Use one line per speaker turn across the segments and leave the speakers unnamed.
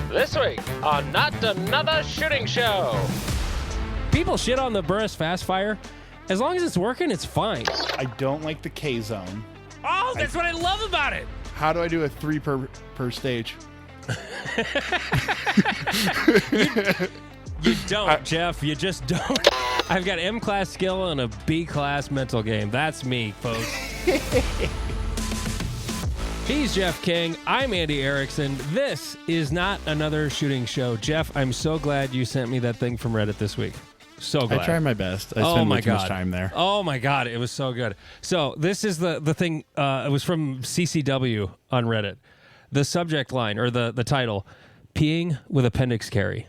This week on Not Another Shooting Show.
People shit on the Burris Fast Fire. As long as it's working, it's fine.
I don't like the K-zone.
Oh, that's what I love about it.
How do I do a 3 per stage?
You don't, Jeff. You just don't. I've got M-class skill and a B-class mental game. That's me, folks. He's Jeff King. I'm Andy Erickson. This is Not Another Shooting Show. Jeff, I'm so glad you sent me that thing from Reddit this week. So glad.
I try my best. I spend way too much time there.
Oh, my God. It was so good. So this is the thing. It was from CCW on Reddit. The subject line, or the title, Peeing with Appendix Carry.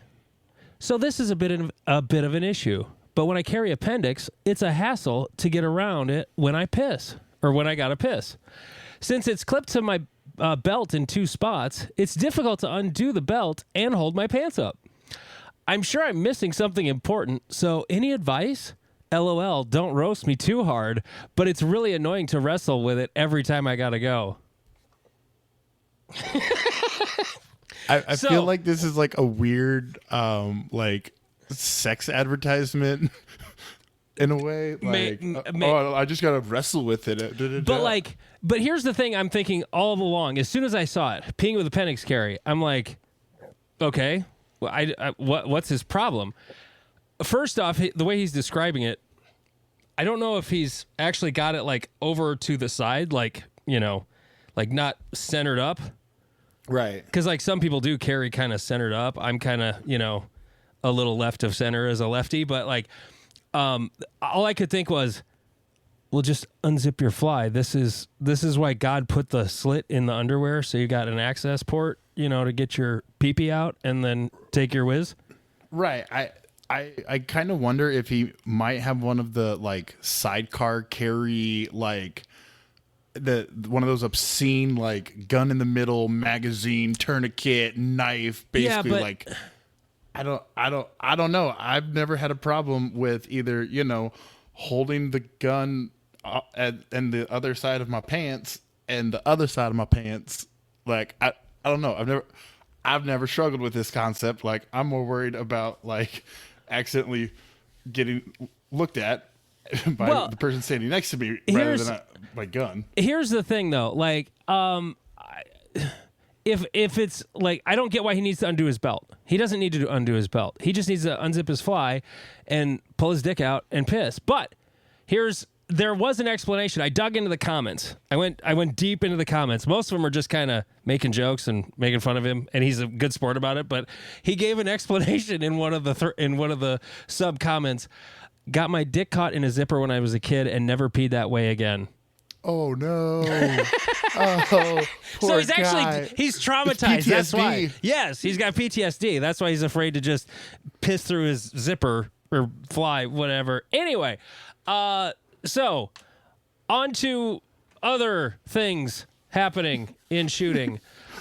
So this is a bit of an issue. But when I carry appendix, it's a hassle to get around it when I piss, or when I gotta piss. Since it's clipped to my belt in 2 spots, it's difficult to undo the belt and hold my pants up. I'm sure I'm missing something important, so any advice? LOL, don't roast me too hard, but it's really annoying to wrestle with it every time I gotta go.
I feel like this is like a weird like sex advertisement in a way. Like, oh, I just gotta wrestle with it.
But here's the thing I'm thinking all along. As soon as I saw it, peeing with appendix carry, I'm like, okay, well, what's his problem? First off, the way he's describing it, I don't know if he's actually got it like over to the side, like, you know, like not centered up.
Right.
Because like some people do carry kind of centered up. I'm kind of, you know, a little left of center as a lefty. But like, all I could think was, well, just unzip your fly. This is why God put the slit in the underwear, so you got an access port, you know, to get your pee-pee out and then take your whiz.
Right. I kind of wonder if he might have one of the like sidecar carry, like one of those obscene like gun in the middle magazine tourniquet knife, basically. Yeah, like I don't know. I've never had a problem with either, you know, holding the gun and the other side of my pants and the other side of my pants. Like I don't know. I've never struggled with this concept. Like I'm more worried about like accidentally getting looked at by the person standing next to me rather than my gun. Here's
the thing though. Like, if it's like, I don't get why he needs to undo his belt. He doesn't need to undo his belt. He just needs to unzip his fly and pull his dick out and piss. But there was an explanation. I dug into the comments. I went deep into the comments. Most of them are just kind of making jokes and making fun of him, and he's a good sport about it. But he gave an explanation in one of the sub comments. Got my dick caught in a zipper when I was a kid and never peed that way again.
Oh no! Oh, poor
so he's
guy.
he's traumatized. That's why. Yes, he's got PTSD. That's why he's afraid to just piss through his zipper or fly, whatever. Anyway, so on to other things happening in shooting.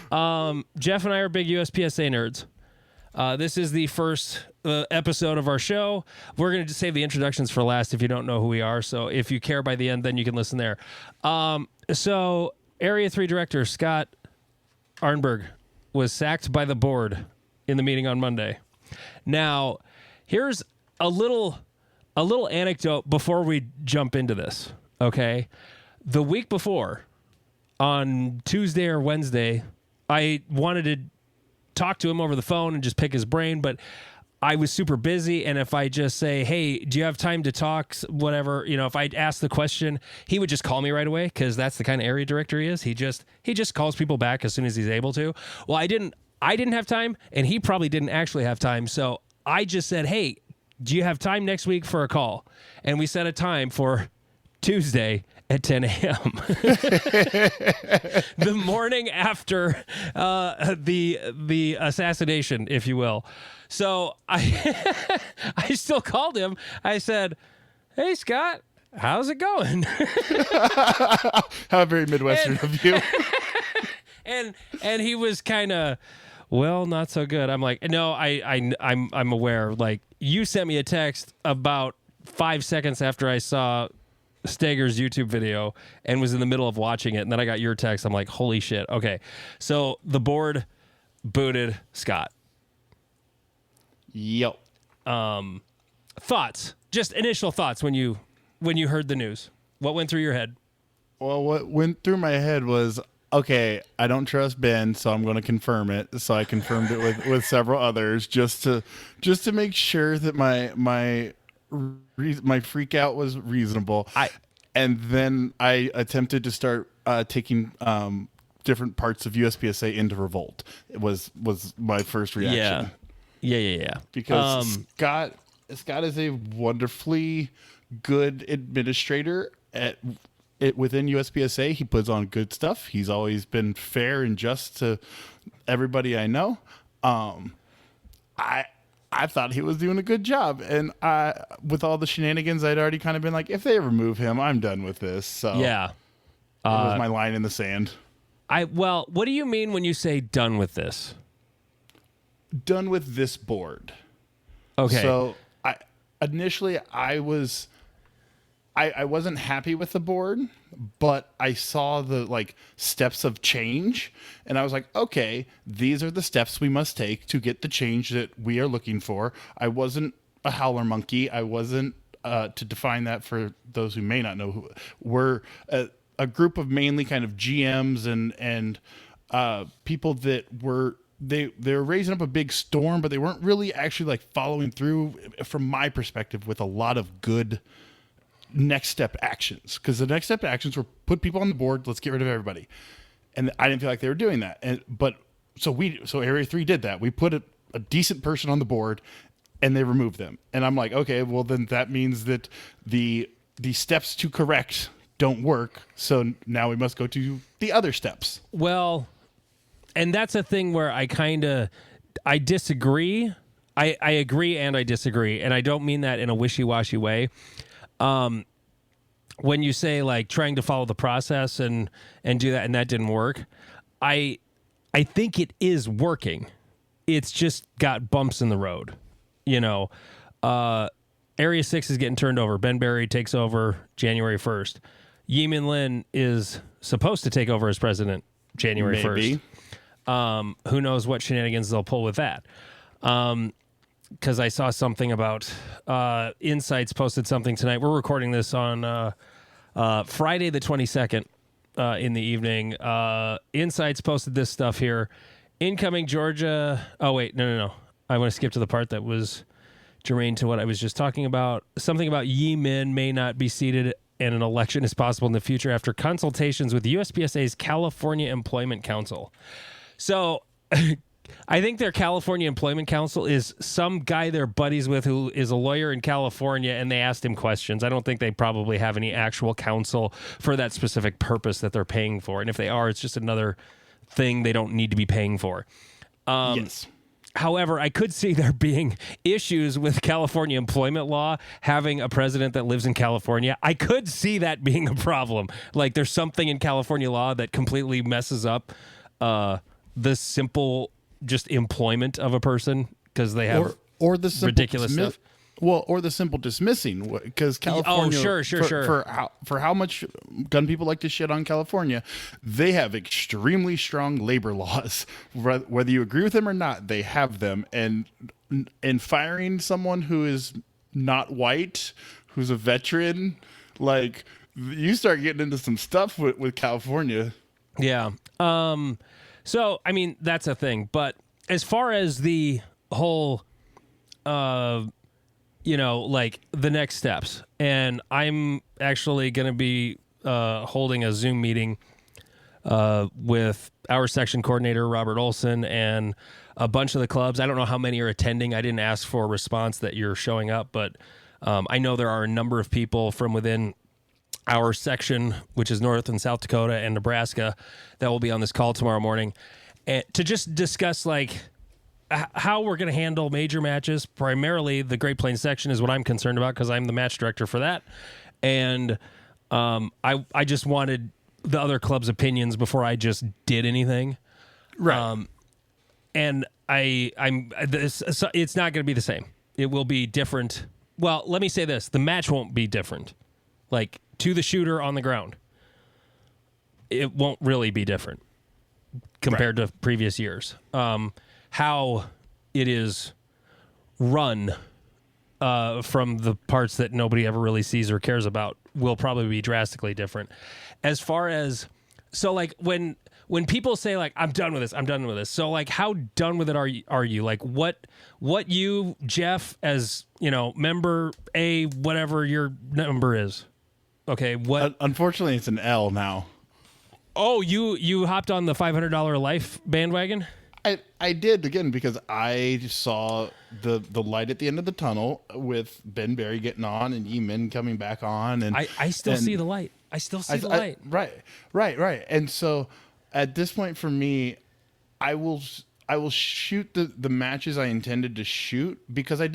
Jeff and I are big USPSA nerds. This is the first episode of our show. We're going to save the introductions for last if you don't know who we are. So if you care by the end, then you can listen there. So Area 3 Director Scott Arnburg was sacked by the board in the meeting on Monday. Now, here's a little anecdote before we jump into this, okay? The week before, on Tuesday or Wednesday, I wanted to talk to him over the phone and just pick his brain, but I was super busy, and if I just say, hey, do you have time to talk, whatever, you know, if I'd ask the question, he would just call me right away, because that's the kind of area director he is. He just calls people back as soon as he's able to. Well, I didn't have time, and he probably didn't actually have time, so I just said, hey, do you have time next week for a call? And we set a time for Tuesday at 10 a.m. The morning after the assassination, if you will. So I still called him. I said, hey, Scott, how's it going?
How very Midwestern of you.
And he was kind of, well, not so good. I'm like, no, I'm aware. Like, you sent me a text about 5 seconds after I saw Steger's YouTube video and was in the middle of watching it, and then I got your text. I'm like, holy shit. Okay. So the board booted Scott.
Yep.
Thoughts? Just initial thoughts when you heard the news. What went through your head?
Well, what went through my head was, okay, I don't trust Ben, so I'm going to confirm it. So I confirmed it with several others just to make sure that my freak out was reasonable. And then I attempted to start taking different parts of USPSA into revolt. It was my first reaction.
Yeah.
Because Scott is a wonderfully good administrator within USPSA. He puts on good stuff. He's always been fair and just to everybody I know. I thought he was doing a good job, and with all the shenanigans, I'd already kind of been like, if they remove him, I'm done with this. So
yeah,
it was my line in the sand.
What do you mean when you say done with this?
Done with this board.
Okay.
So initially I wasn't happy with the board, but I saw the steps of change, and I was like, okay, these are the steps we must take to get the change that we are looking for. I wasn't a howler monkey. I wasn't to define that for those who may not know who we're a group of mainly kind of GMs and people that were they were raising up a big storm, but they weren't really actually following through from my perspective with a lot of good next step actions, because the next step actions were put people on the board, let's get rid of everybody, and I didn't feel like they were doing that. So Area 3 did that. We put a decent person on the board, and they removed them. And I'm like, okay, well then that means that the steps to correct don't work. So now we must go to the other steps.
Well, and that's a thing where I disagree. I agree and I disagree, and I don't mean that in a wishy-washy way. When you say trying to follow the process and do that, and that didn't work, I think it is working. It's just got bumps in the road. Area 6 is getting turned over. Ben Berry takes over January 1st. Yeeman Lin is supposed to take over as president January 1st. Who knows what shenanigans they'll pull with that. Because I saw something about Insights posted something tonight. We're recording this on Friday the 22nd in the evening. Insights posted this stuff here. Incoming Georgia. Oh, wait. No. I want to skip to the part that was germane to what I was just talking about. Something about Yee Min may not be seated and an election is possible in the future after consultations with USPSA's California Employment Council. So I think their California Employment Council is some guy they're buddies with who is a lawyer in California, and they asked him questions. I don't think they probably have any actual counsel for that specific purpose that they're paying for. And if they are, it's just another thing they don't need to be paying for.
Yes.
However, I could see there being issues with California employment law, having a president that lives in California. I could see that being a problem. There's something in California law that completely messes up the simple just employment of a person because they have
or the
ridiculous stuff.
Well, or the simple dismissing, because California.
Oh, sure.
For how much gun people like to shit on California, they have extremely strong labor laws. Whether you agree with them or not, they have them. And firing someone who is not white, who's a veteran, you start getting into some stuff with California.
Yeah. So, I mean, that's a thing. But as far as the whole, the next steps, and I'm actually going to be holding a Zoom meeting with our section coordinator, Robert Olson, and a bunch of the clubs. I don't know how many are attending. I didn't ask for a response that you're showing up, but I know there are a number of people from within our section, which is North and South Dakota and Nebraska, that will be on this call tomorrow morning, and to just discuss how we're going to handle major matches. Primarily, the Great Plains section is what I'm concerned about because I'm the match director for that, and I just wanted the other clubs' opinions before I just did anything,
right?
And it's not going to be the same. It will be different. Well, let me say this: the match won't be different. To the shooter on the ground, it won't really be different. compared to previous years. How it is run from the parts that nobody ever really sees or cares about will probably be drastically different. As far as, so like when people say like, I'm done with this. So like, how done with it are you? Like what you, Jeff, as member A, whatever your number is. Okay. What?
Unfortunately, it's an L now.
Oh, you hopped on the $500 life bandwagon?
I did, again, because I saw the light at the end of the tunnel with Ben Berry getting on and Eamon coming back on. And
I still see the light. I still see the light.
Right. And so at this point for me, I will shoot the matches I intended to shoot, because I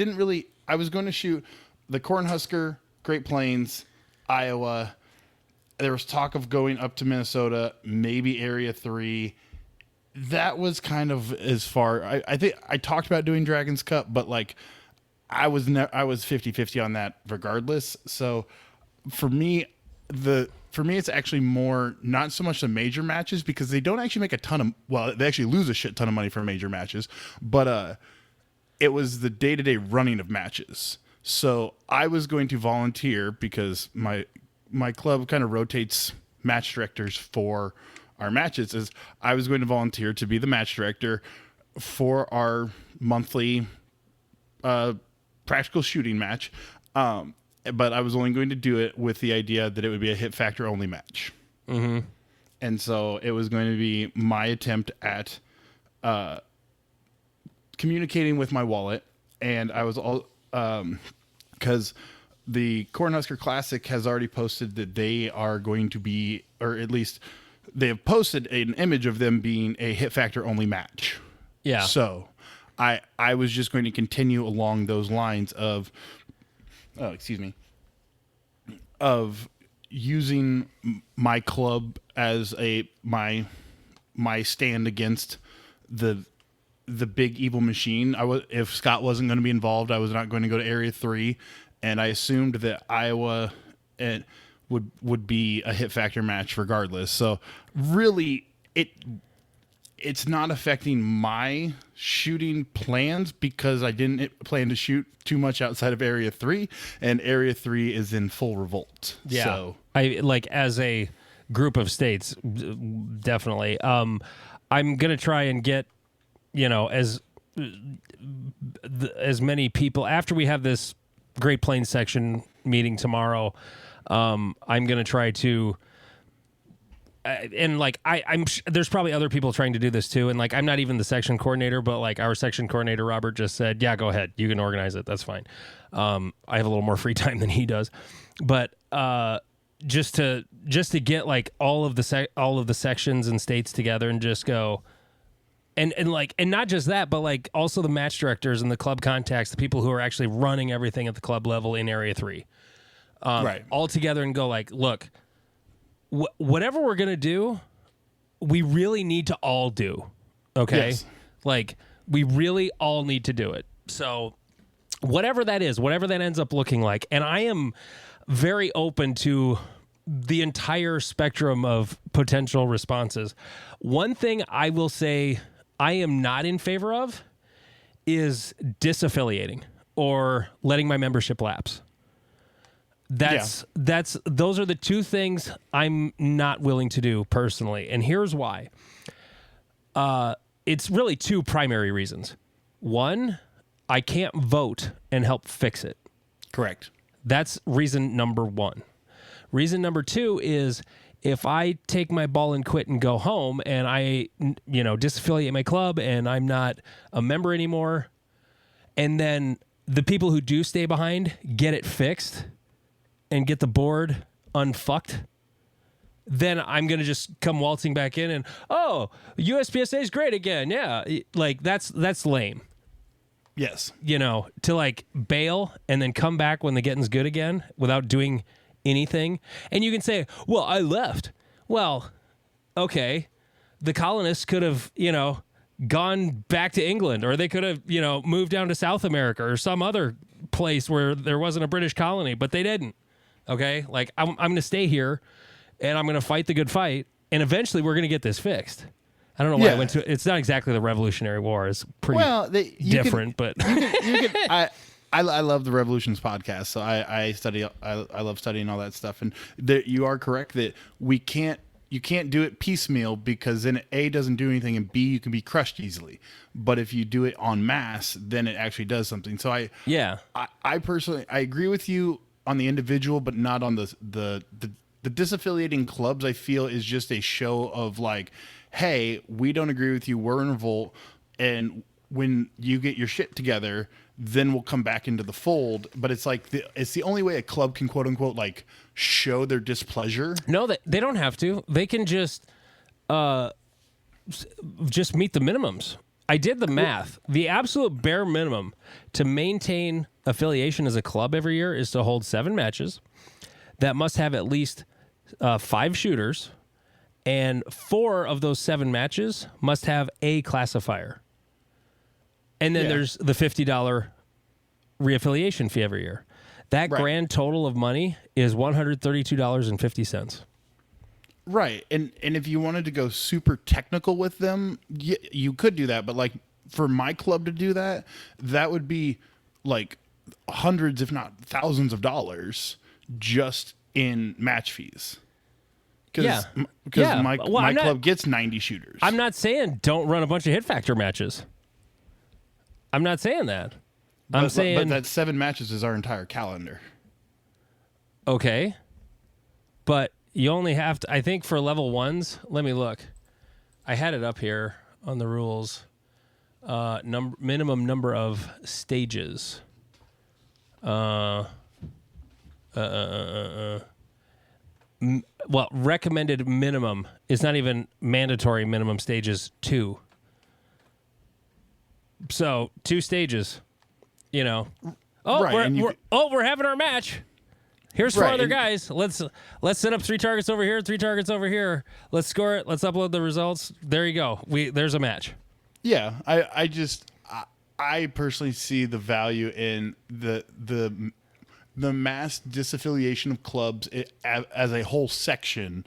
was going to shoot the Cornhusker, Great Plains, Iowa. There was talk of going up to Minnesota, maybe Area 3. That was kind of as far. I think I talked about doing Dragon's Cup, but like I was 50-50 on that regardless. So for me, it's actually more not so much the major matches, because they don't actually make a ton of, well, they actually lose a shit ton of money for major matches, but it was the day-to-day running of matches. So I was going to volunteer, because my club kind of rotates match directors for our matches, is I was going to volunteer to be the match director for our monthly practical shooting match. But I was only going to do it with the idea that it would be a hit factor only match. Mm-hmm. And so it was going to be my attempt at communicating with my wallet. And I was all, because the Cornhusker Classic has already posted that they are going to be, or at least they have posted an image of them being a hit factor only match.
Yeah.
So I was just going to continue along those lines of, of using my club as my stand against the big evil machine. If Scott wasn't going to be involved, I was not going to go to Area 3, and I assumed that Iowa would be a hit factor match regardless. So really, it's not affecting my shooting plans, because I didn't plan to shoot too much outside of Area 3, and Area 3 is in full revolt.
Yeah.
So
I like, as a group of states, definitely. I'm going to try and get, as many people after we have this Great Plains section meeting tomorrow. I'm going to try to, and like, I'm there's probably other people trying to do this too. And like, I'm not even the section coordinator, but like our section coordinator, Robert, just said, yeah, go ahead. You can organize it. That's fine. I have a little more free time than he does, but, just to get like all of the sections and states together and just go, and not just that, but like also the match directors and the club contacts, the people who are actually running everything at the club level in Area 3, right, all together, and go like, look, whatever we're going to do, we really need to all do. Okay. Yes. Like, we really all need to do it. So whatever that is, whatever that ends up looking like. And I am very open to the entire spectrum of potential responses. One thing I will say I am not in favor of is disaffiliating or letting my membership lapse. Those are the two things I'm not willing to do personally. And here's why. It's really two primary reasons. One, I can't vote and help fix it.
Correct.
That's reason number one. Reason number two is, if I take my ball and quit and go home, and I, disaffiliate my club and I'm not a member anymore, and then the people who do stay behind get it fixed and get the board unfucked, then I'm going to just come waltzing back in and, oh, USPSA is great again. Yeah. Like, that's lame.
Yes.
To like bail and then come back when the getting's good again without doing anything. And you can say, well, I left. Well, okay. The colonists could have, gone back to England, or they could have, moved down to South America or some other place where there wasn't a British colony, but they didn't. Okay. Like, I'm going to stay here and I'm going to fight the good fight. And eventually we're going to get this fixed. I don't know why I went to. It's not exactly the Revolutionary War. It's pretty different, but
I love the Revolutions podcast, so I study. I love studying all that stuff, and you are correct that you can't do it piecemeal, because then A doesn't do anything, and B, you can be crushed easily. But if you do it en masse, then it actually does something. So I personally agree with you on the individual, but not on the disaffiliating clubs. I feel is just a show of like, hey, we don't agree with you. We're in revolt, and when you get your shit together, then we'll come back into the fold. But it's like it's the only way a club can quote unquote like show their displeasure.
No, they don't have to. They can just meet the minimums. I did the math. The absolute bare minimum to maintain affiliation as a club every year is to hold 7 matches that must have at least 5 shooters, and 4 of those 7 matches must have a classifier. And then there's the $50 reaffiliation fee every year. That grand total of money is $132.50.
Right. And if you wanted to go super technical with them, you could do that. But like for my club to do that, that would be like hundreds, if not thousands of dollars just in match fees. Because my club gets 90 shooters.
I'm not saying don't run a bunch of hit factor matches. I'm not saying that. I'm saying...
But that 7 matches is our entire calendar.
Okay. But you only have to... I think for level 1s... Let me look. I had it up here on the rules. Minimum number of stages. Well, recommended minimum is not even mandatory minimum stages 2. So 2 stages, you know. Oh, we're having our match. Here's 4 other guys. Let's set up 3 targets over here, 3 targets over here. Let's score it. Let's upload the results. There you go. There's a match.
Yeah, I personally see the value in the mass disaffiliation of clubs as a whole section,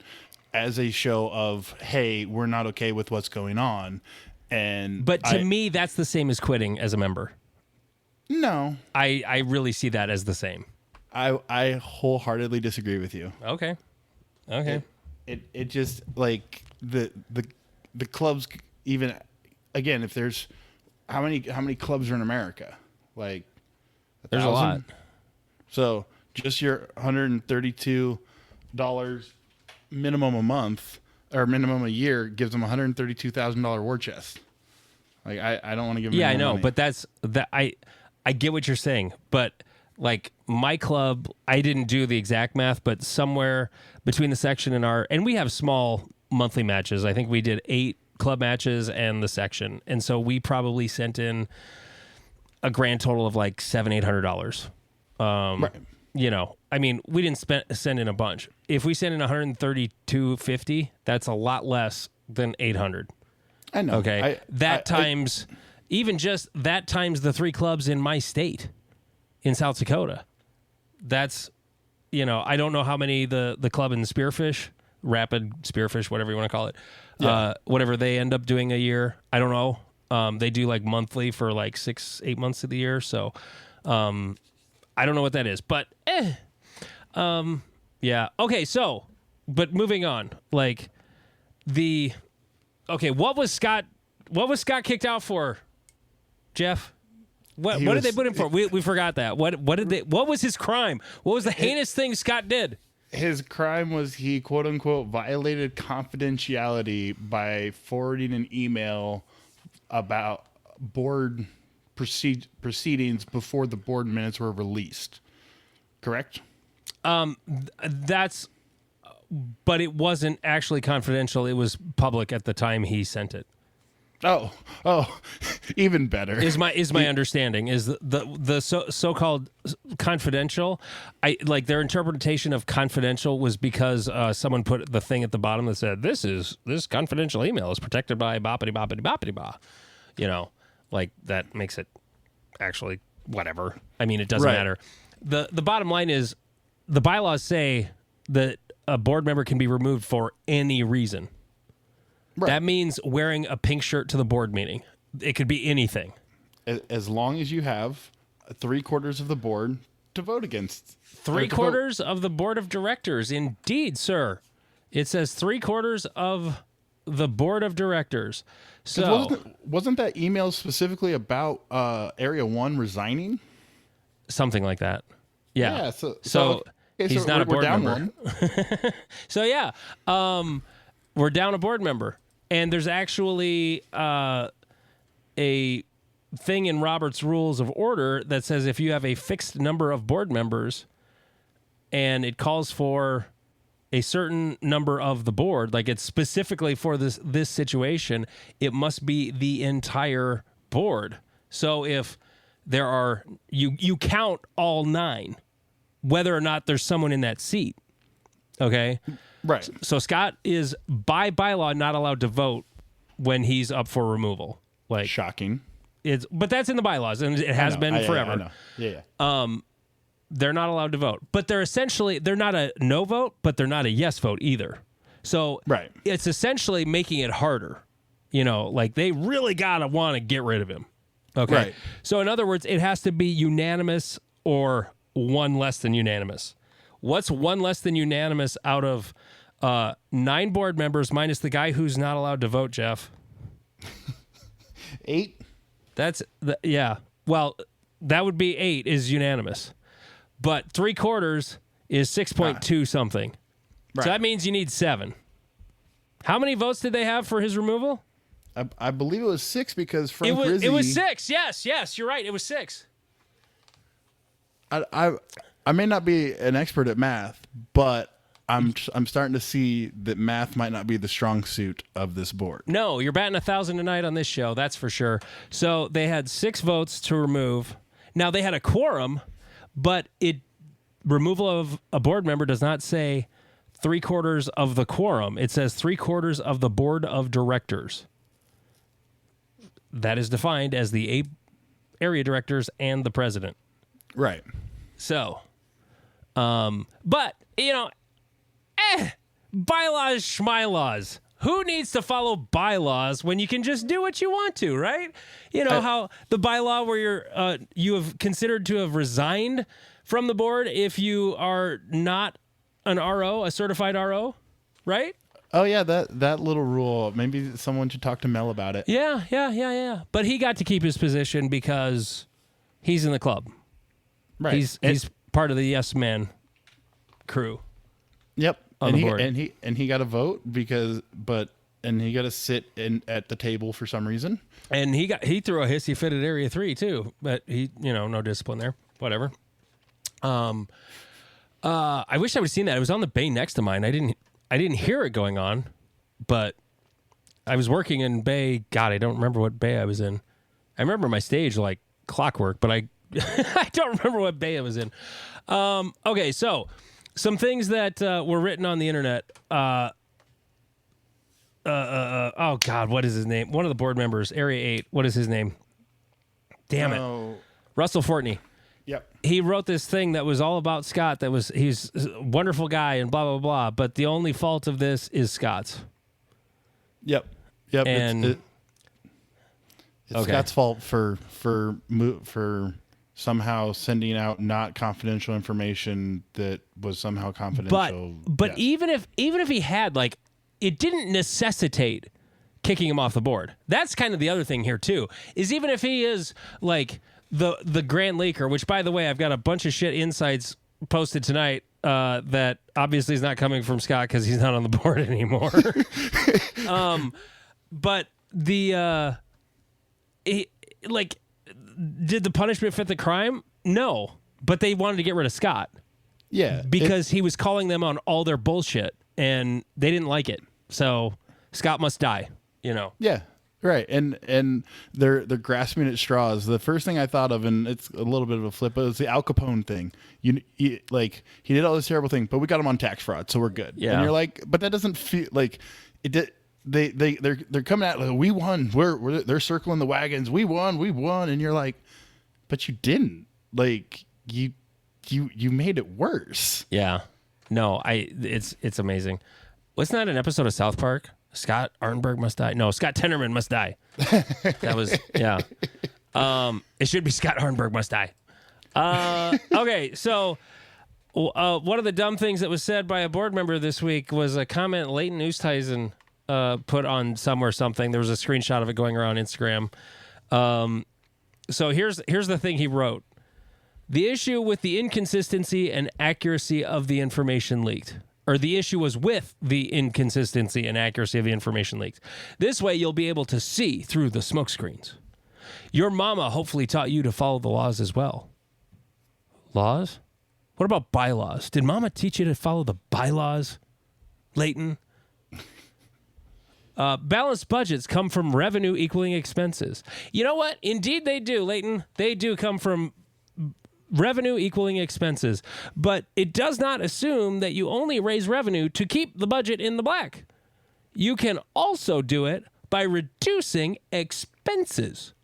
as a show of, hey, we're not okay with what's going on. But to me, that's the same as quitting as a member.
No. I really see that as the same.
I wholeheartedly disagree with you.
Okay.
It just like the clubs, even again, if there's how many clubs are in America? Like
there's a lot.
So just your $132 minimum a month or minimum a year gives them $132,000 war chest. Like I don't want to give them.
Yeah, I know,
money.
but that's that. I get what you're saying, but like my club, I didn't do the exact math, but somewhere between the section and we have small monthly matches. I think we did 8 club matches and the section, and so we probably sent in a grand total of like $700-800. Right. You know, I mean, we didn't send in a bunch. If we send in $132.50, that's a lot less than $800.
I know.
Okay, even just that times the 3 clubs in my state, in South Dakota. That's, you know, I don't know how many the club in Spearfish, Rapid Spearfish, whatever you want to call it, whatever they end up doing a year. I don't know. They do like monthly for like 6-8 months of the year. So, I don't know what that is, but yeah. Okay, so, but moving on, like what was Scott kicked out for, Jeff? What did they put him for? We forgot that. What was his crime? What was the heinous thing Scott did?
His crime was he quote unquote violated confidentiality by forwarding an email about board proceedings before the board minutes were released. Correct? But it wasn't actually confidential. It was public at the time he sent it. Oh, even better.
Is my understanding is the so-called confidential. I like their interpretation of confidential was because someone put the thing at the bottom that said this confidential email is protected by boppity boppity boppity bah. You know, like that makes it actually whatever. I mean, it doesn't matter. The bottom line is the bylaws say that a board member can be removed for any reason.
Right.
That means wearing a pink shirt to the board meeting. It could be anything.
As long as you have 3/4 of the board to vote against.
3/4 of the board of directors. Indeed, sir. It says 3/4 of the board of directors. So
wasn't that email specifically about Area 1 resigning?
Something like that. Yeah.
Yeah.
So he's not a board
down
member.
One.
So yeah, we're down a board member, and there's actually a thing in Robert's Rules of Order that says if you have a fixed number of board members, and it calls for a certain number of the board, like it's specifically for this situation, it must be the entire board. So if there are you count all 9, whether or not there's someone in that seat. Okay?
Right.
So Scott is by bylaw not allowed to vote when he's up for removal. Like
shocking.
But that's in the bylaws, and it has been forever.
I know. Yeah.
They're not allowed to vote. But they're not a no vote, but they're not a yes vote either. So
right.
It's essentially making it harder. Like they really gotta want to get rid of him. Okay.
Right.
So in other words, it has to be unanimous or one less than unanimous. What's one less than unanimous out of 9 board members minus the guy who's not allowed to vote, Jeff?
8.
Yeah. Well, that would be 8 is unanimous. But 3/4 is 6.2 something. Right. So that means you need 7. How many votes did they have for his removal?
I believe it was 6 because Frank Rizzi...
It was 6. Yes, you're right. It was 6.
I may not be an expert at math, but I'm starting to see that math might not be the strong suit of this board.
No, you're batting 1,000 tonight on this show, that's for sure. So they had 6 votes to remove. Now they had a quorum, but removal of a board member does not say 3/4 of the quorum. It says 3/4 of the board of directors. That is defined as the 8 area directors and the president.
Right.
So, but bylaws, schmylaws. Who needs to follow bylaws when you can just do what you want to, right? How the bylaw where you have considered to have resigned from the board if you are not an RO, a certified RO, right?
Oh yeah, that little rule. Maybe someone should talk to Mel about it.
Yeah. But he got to keep his position because he's in the club.
Right.
He's part of the Yes Man crew.
Yep.
On the board.
And he got a vote and he got to sit at the table for some reason.
And he threw a hissy fit at Area 3 too, but he no discipline there. Whatever. I wish I would have seen that. It was on the bay next to mine. I didn't hear it going on, but I was working in bay. God, I don't remember what bay I was in. I remember my stage like clockwork, but I don't remember what bay I was in. Okay, so some things that were written on the internet. Oh God, what is his name? One of the board members, Area 8. What is his name? Damn it, Russell Fortney.
Yep.
He wrote this thing that was all about Scott. He's a wonderful guy and blah blah blah. But the only fault of this is Scott's.
Yep.
And
it's
okay.
Scott's fault for somehow sending out not confidential information that was somehow confidential.
But
yes.
even if he had, like, it didn't necessitate kicking him off the board. That's kind of the other thing here too. Is even if he is like the grand leaker, which by the way, I've got a bunch of shit insights posted tonight that obviously is not coming from Scott because he's not on the board anymore. But did the punishment fit the crime? No, but they wanted to get rid of Scott.
Yeah,
because he was calling them on all their bullshit, and they didn't like it. So Scott must die.
Yeah, right. And they're grasping at straws. The first thing I thought of, and it's a little bit of a flip, but it's the Al Capone thing. Like he did all this terrible thing, but we got him on tax fraud, so we're good.
Yeah.
And you're like, but that doesn't feel like it did. They're coming out like, we won. They're circling the wagons. We won, and you're like, but you didn't. Like you made it worse.
Yeah. No, it's amazing. Wasn't that an episode of South Park? Scott Arnburg must die. No, Scott Tenorman must die. That was, yeah. It should be Scott Arnburg must die. Okay, so one of the dumb things that was said by a board member this week was a comment Leighton Oosthuizen put on somewhere something. There was a screenshot of it going around Instagram. So here's the thing he wrote. The issue with the inconsistency and accuracy of the information leaked. Or the issue was with the inconsistency and accuracy of the information leaked. This way you'll be able to see through the smoke screens. Your mama hopefully taught you to follow the laws as well. Laws? What about bylaws? Did mama teach you to follow the bylaws, Leighton? Balanced budgets come from revenue equaling expenses. You know what? Indeed they do, Leighton. They do come from revenue equaling expenses. But it does not assume that you only raise revenue to keep the budget in the black. You can also do it by reducing expenses.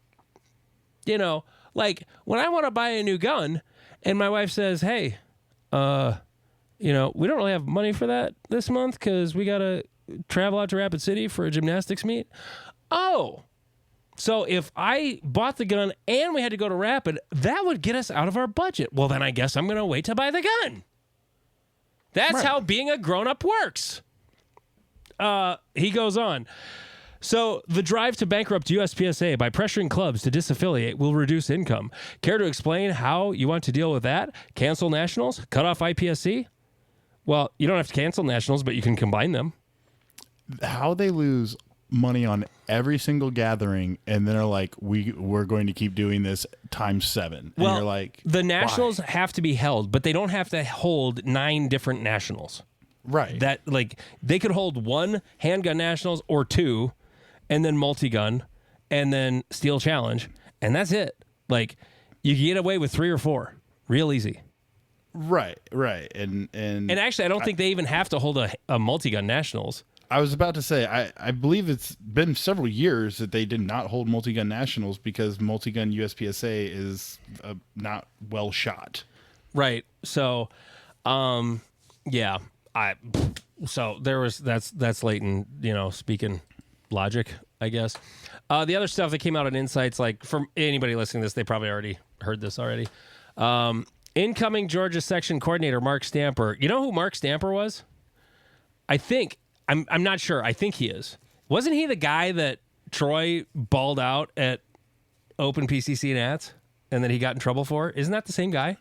You know, like when I want to buy a new gun and my wife says, hey, we don't really have money for that this month because we got to travel out to Rapid City for a gymnastics meet. Oh, so if I bought the gun and we had to go to Rapid, that would get us out of our budget. Well, then I guess I'm going to wait to buy the gun. That's how being a grown-up works. He goes on. So the drive to bankrupt USPSA by pressuring clubs to disaffiliate will reduce income. Care to explain how you want to deal with that? Cancel nationals? Cut off IPSC? Well, you don't have to cancel nationals, but you can combine them.
How they lose money on every single gathering, and then are like, we're going to keep doing this times 7. And
well,
you're like,
the nationals
why?
have to be held, but they don't have to hold 9 different nationals.
Right.
That like they could hold 1 handgun nationals or 2, and then multi-gun, and then steel challenge, and that's it. Like you can get away with 3 or 4, real easy.
Right. And
actually, I don't think they even have to hold a multi-gun nationals.
I was about to say, I believe it's been several years that they did not hold multi-gun nationals because multi-gun USPSA is not well shot.
Right. So, yeah. So there was that's Leighton, speaking logic, I guess. The other stuff that came out on Insights, like from anybody listening to this, they probably already heard this already. Incoming Georgia section coordinator Mark Stamper. You know who Mark Stamper was? I think. I'm not sure. I think he is. Wasn't he the guy that Troy balled out at Open PCC Nats and that he got in trouble for? Isn't that the same guy?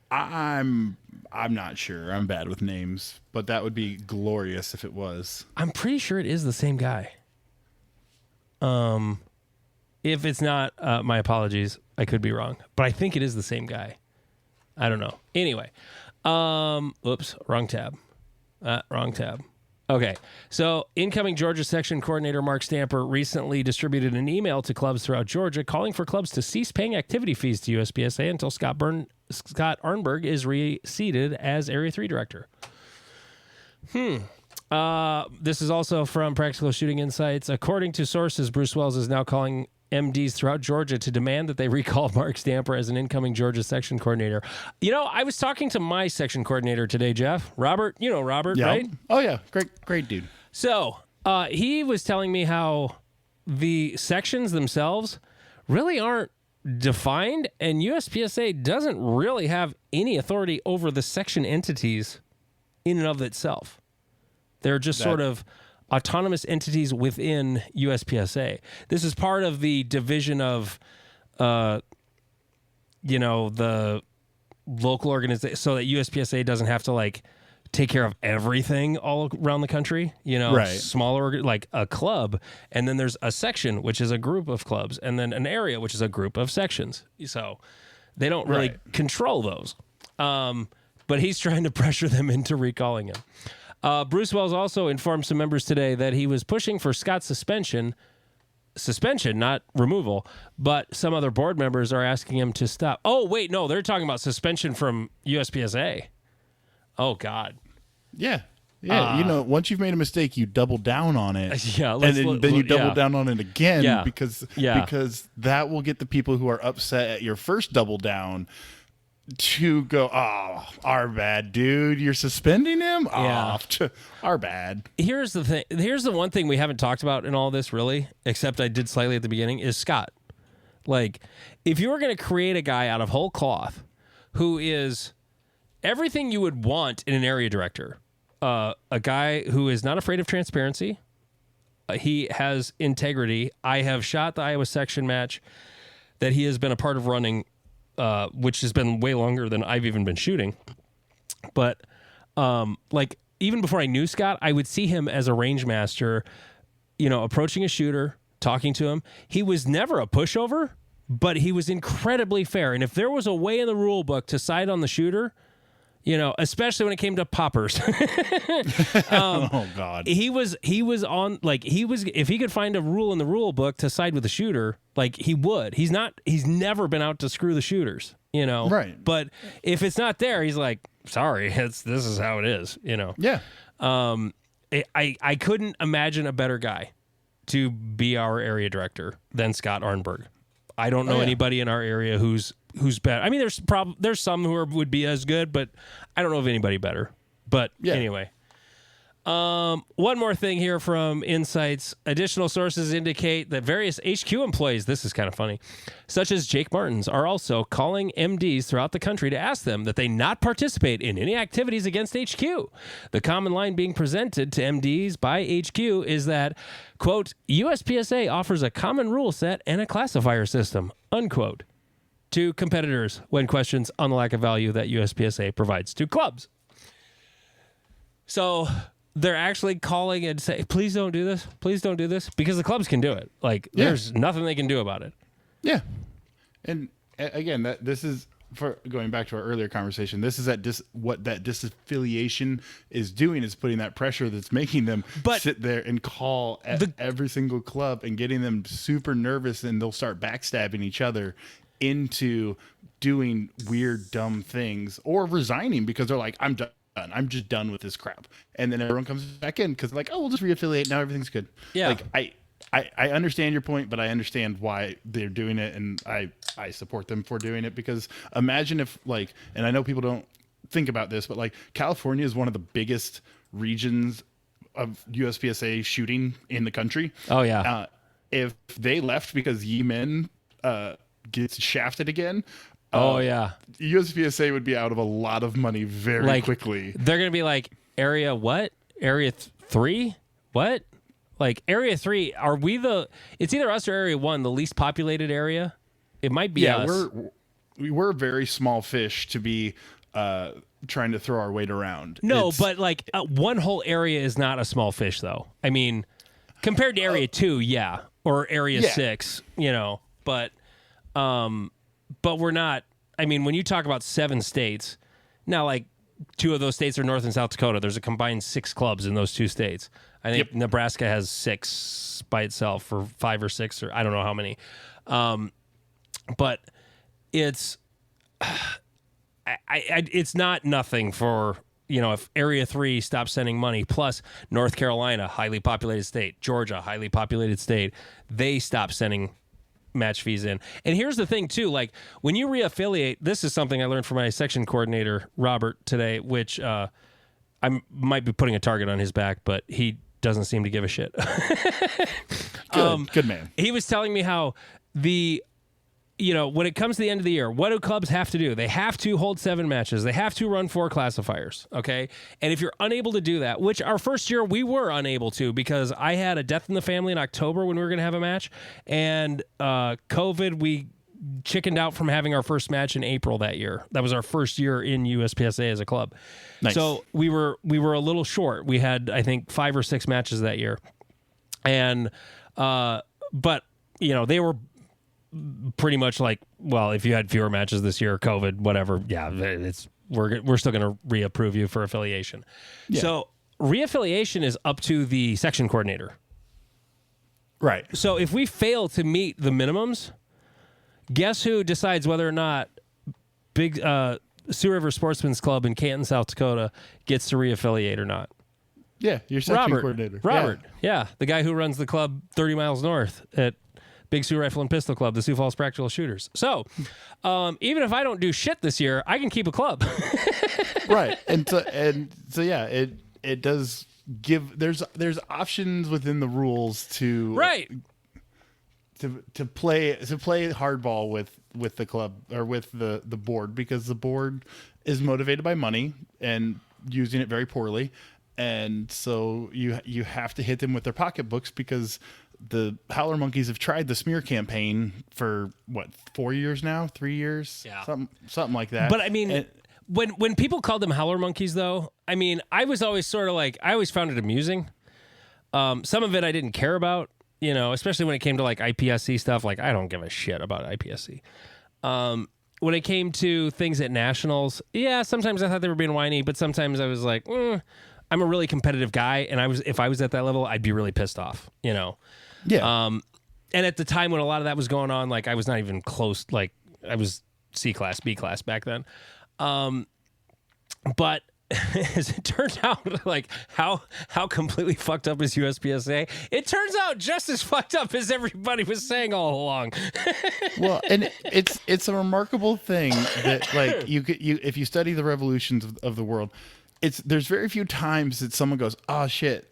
I'm not sure. I'm bad with names, but that would be glorious if it was.
I'm pretty sure it is the same guy. If it's not, my apologies. I could be wrong, but I think it is the same guy. I don't know. Anyway, oops, wrong tab. Wrong tab. Okay, so incoming Georgia section coordinator Mark Stamper recently distributed an email to clubs throughout Georgia calling for clubs to cease paying activity fees to USPSA until Scott Arnburg is reseated as Area 3 director. This is also from Practical Shooting Insights. According to sources, Bruce Wells is now calling MDs throughout Georgia to demand that they recall Mark Stamper as an incoming Georgia section coordinator. I was talking to my section coordinator today, Jeff. Robert, Robert, right?
Oh, yeah. Great dude.
So he was telling me how the sections themselves really aren't defined, and USPSA doesn't really have any authority over the section entities in and of itself. They're just sort of autonomous entities within USPSA. This is part of the division of, the local organization, so that USPSA doesn't have to take care of everything all around the country.
Right.
Smaller, like a club, and then there's a section, which is a group of clubs, and then an area, which is a group of sections. So they don't really control those. But he's trying to pressure them into recalling him. Bruce Wells also informed some members today that he was pushing for Scott's suspension, not removal, but some other board members are asking him to stop. Oh, wait, no, they're talking about suspension from USPSA. Oh, God.
Yeah. Yeah, once you've made a mistake, you double down on it.
Yeah,
and then you double down on it again because
Yeah.
because that will get the people who are upset at your first double down to go, oh, our bad, dude. You're suspending him?
Yeah.
Our bad.
Here's the thing. Here's the one thing we haven't talked about in all this, really, except I did slightly at the beginning, is Scott. Like, if you were going to create a guy out of whole cloth who is everything you would want in an area director, a guy who is not afraid of transparency, he has integrity. I have shot the Iowa section match that he has been a part of running, which has been way longer than I've even been shooting. But like even before I knew Scott, I would see him as a range master, approaching a shooter, talking to him. He was never a pushover, but he was incredibly fair. And if there was a way in the rule book to side on the shooter, especially when it came to poppers.
Oh God.
He was if he could find a rule in the rule book to side with the shooter, like he would. He's never been out to screw the shooters,
Right.
But if it's not there, he's like, sorry, this is how it is,
Yeah.
I couldn't imagine a better guy to be our area director than Scott Arnburg. I don't know anybody in our area who's better. I mean, there's some who would be as good, but I don't know of anybody better. But anyway, one more thing here from Insights. Additional sources indicate that various HQ employees, this is kind of funny, such as Jake Martins, are also calling MDs throughout the country to ask them that they not participate in any activities against HQ. The common line being presented to MDs by HQ is that, quote, USPSA offers a common rule set and a classifier system, unquote, to competitors when questions on the lack of value that USPSA provides to clubs. So they're actually calling and say, please don't do this. Please don't do this. Because the clubs can do it. Like, there's nothing they can do about it.
Yeah. And again, this is, for going back to our earlier conversation, this is what that disaffiliation is doing, is putting that pressure that's making them sit there and call at every single club and getting them super nervous, and they'll start backstabbing each other into doing weird, dumb things or resigning because they're like, I'm done. I'm just done with this crap. And then everyone comes back in because like, oh, we'll just reaffiliate. Now everything's good. Yeah. Like I understand your point, but I understand why they're doing it. And I support them for doing it, because imagine if like, and I know people don't think about this, but like California is one of the biggest regions of USPSA shooting in the country.
Oh yeah.
If they left because Yemen gets shafted again, USPSA would be out of a lot of money very quickly.
They're going to be like, area what? Area 3? What? Like, Area 3, are we it's either us or Area 1, the least populated area? It might be us.
We're very small fish to be trying to throw our weight around.
No, but like one whole area is not a small fish, though. I mean, compared to Area 2, yeah. Or Area 6, but we're not. I mean, when you talk about 7 states, now like 2 of those states are North and South Dakota. There's a combined 6 clubs in those 2 states. I think Nebraska has 6 by itself, or 5 or 6, or I don't know how many. But it's it's not nothing for, if Area 3 stops sending money, plus North Carolina, highly populated state, Georgia, highly populated state, they stop sending match fees in. And here's the thing too, like when you reaffiliate, this is something I learned from my section coordinator, Robert, today, which I might be putting a target on his back, but he doesn't seem to give a shit.
Good man.
He was telling me how when it comes to the end of the year, what do clubs have to do? They have to hold 7 matches. They have to run 4 classifiers, okay? And if you're unable to do that, which our first year we were unable to, because I had a death in the family in October when we were going to have a match, and COVID, we chickened out from having our first match in April that year. That was our first year in USPSA as a club. Nice. So we were a little short. We had, I think, 5 or 6 matches that year. And but they were pretty much like, well, if you had fewer matches this year, COVID, whatever, we're still going to reapprove you for affiliation. Yeah. So reaffiliation is up to the section coordinator.
Right.
So if we fail to meet the minimums, guess who decides whether or not Big Sioux River Sportsman's Club in Canton, South Dakota gets to reaffiliate or not?
Yeah, your section coordinator.
Robert, yeah, the guy who runs the club 30 miles north at Big Sioux Rifle and Pistol Club, the Sioux Falls Practical Shooters. So, even if I don't do shit this year, I can keep a club.
Right. And so yeah, it does give there's options within the rules to to play hardball with the club or with the board, because the board is motivated by money and using it very poorly. And so you have to hit them with their pocketbooks, because the Howler Monkeys have tried the smear campaign for 4 years now, 3 years, something like that.
But I mean, when people called them Howler Monkeys, though, I mean, I was always sort of like, I always found it amusing. Some of it I didn't care about, you know, especially when it came to like IPSC stuff. Like, I don't give a shit about IPSC. When it came to things at nationals, yeah, sometimes I thought they were being whiny, but sometimes I was like, I'm a really competitive guy, and if I was at that level, I'd be really pissed off, you know.
Yeah.
And at the time when a lot of that was going on, like, I was not even close. Like, I was C class, B class back then. But as it turned out, like, how completely fucked up is USPSA? It turns out just as fucked up as everybody was saying all along.
Well, and it's a remarkable thing that, like, you if you study the revolutions of the world, there's very few times that someone goes, "Oh shit,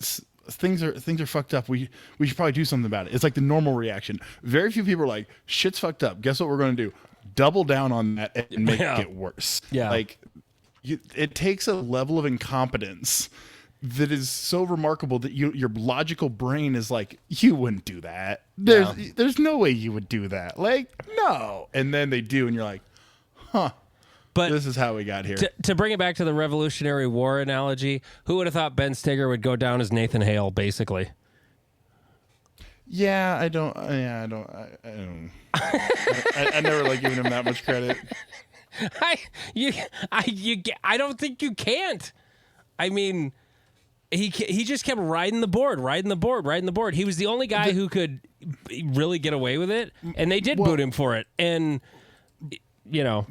things are fucked up. We should probably do something about it." It's like the normal reaction. Very few people are like, "Shit's fucked up. Guess what we're going to do? Double down on that and make it worse."
Yeah.
Like, it takes a level of incompetence that is so remarkable that your logical brain is like, you wouldn't do that. There's no way you would do that. Like, no. And then they do, and you're like, huh. But this is how we got here.
To bring it back to the Revolutionary War analogy, who would have thought Ben Steger would go down as Nathan Hale, basically?
Yeah, I don't. I never like giving him that much credit.
I don't think you can't. I mean, he just kept riding the board. He was the only guy who could really get away with it, and they did boot him for it. And you know,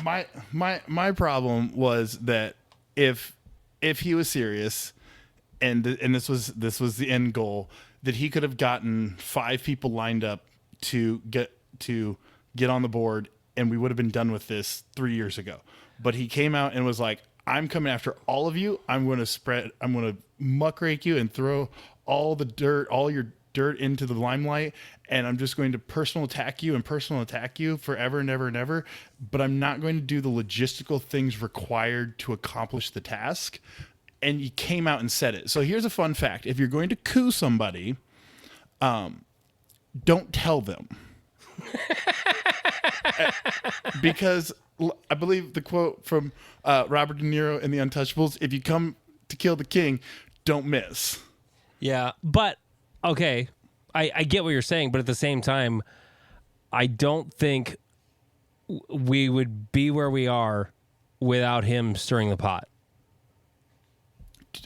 my problem was that if he was serious, and this was the end goal, that he could have gotten 5 people lined up to get on the board, and we would have been done with this 3 years ago. But he came out and was like, "I'm coming after all of you. I'm going to muckrake you and throw all your dirt into the limelight, and I'm just going to personal attack you forever and ever and ever, but I'm not going to do the logistical things required to accomplish the task." And he came out and said it. So here's a fun fact. If you're going to coup somebody, don't tell them. Because I believe the quote from Robert De Niro in The Untouchables, "If you come to kill the king, don't miss."
Yeah, but okay, I get what you're saying, but at the same time, I don't think we would be where we are without him stirring the pot.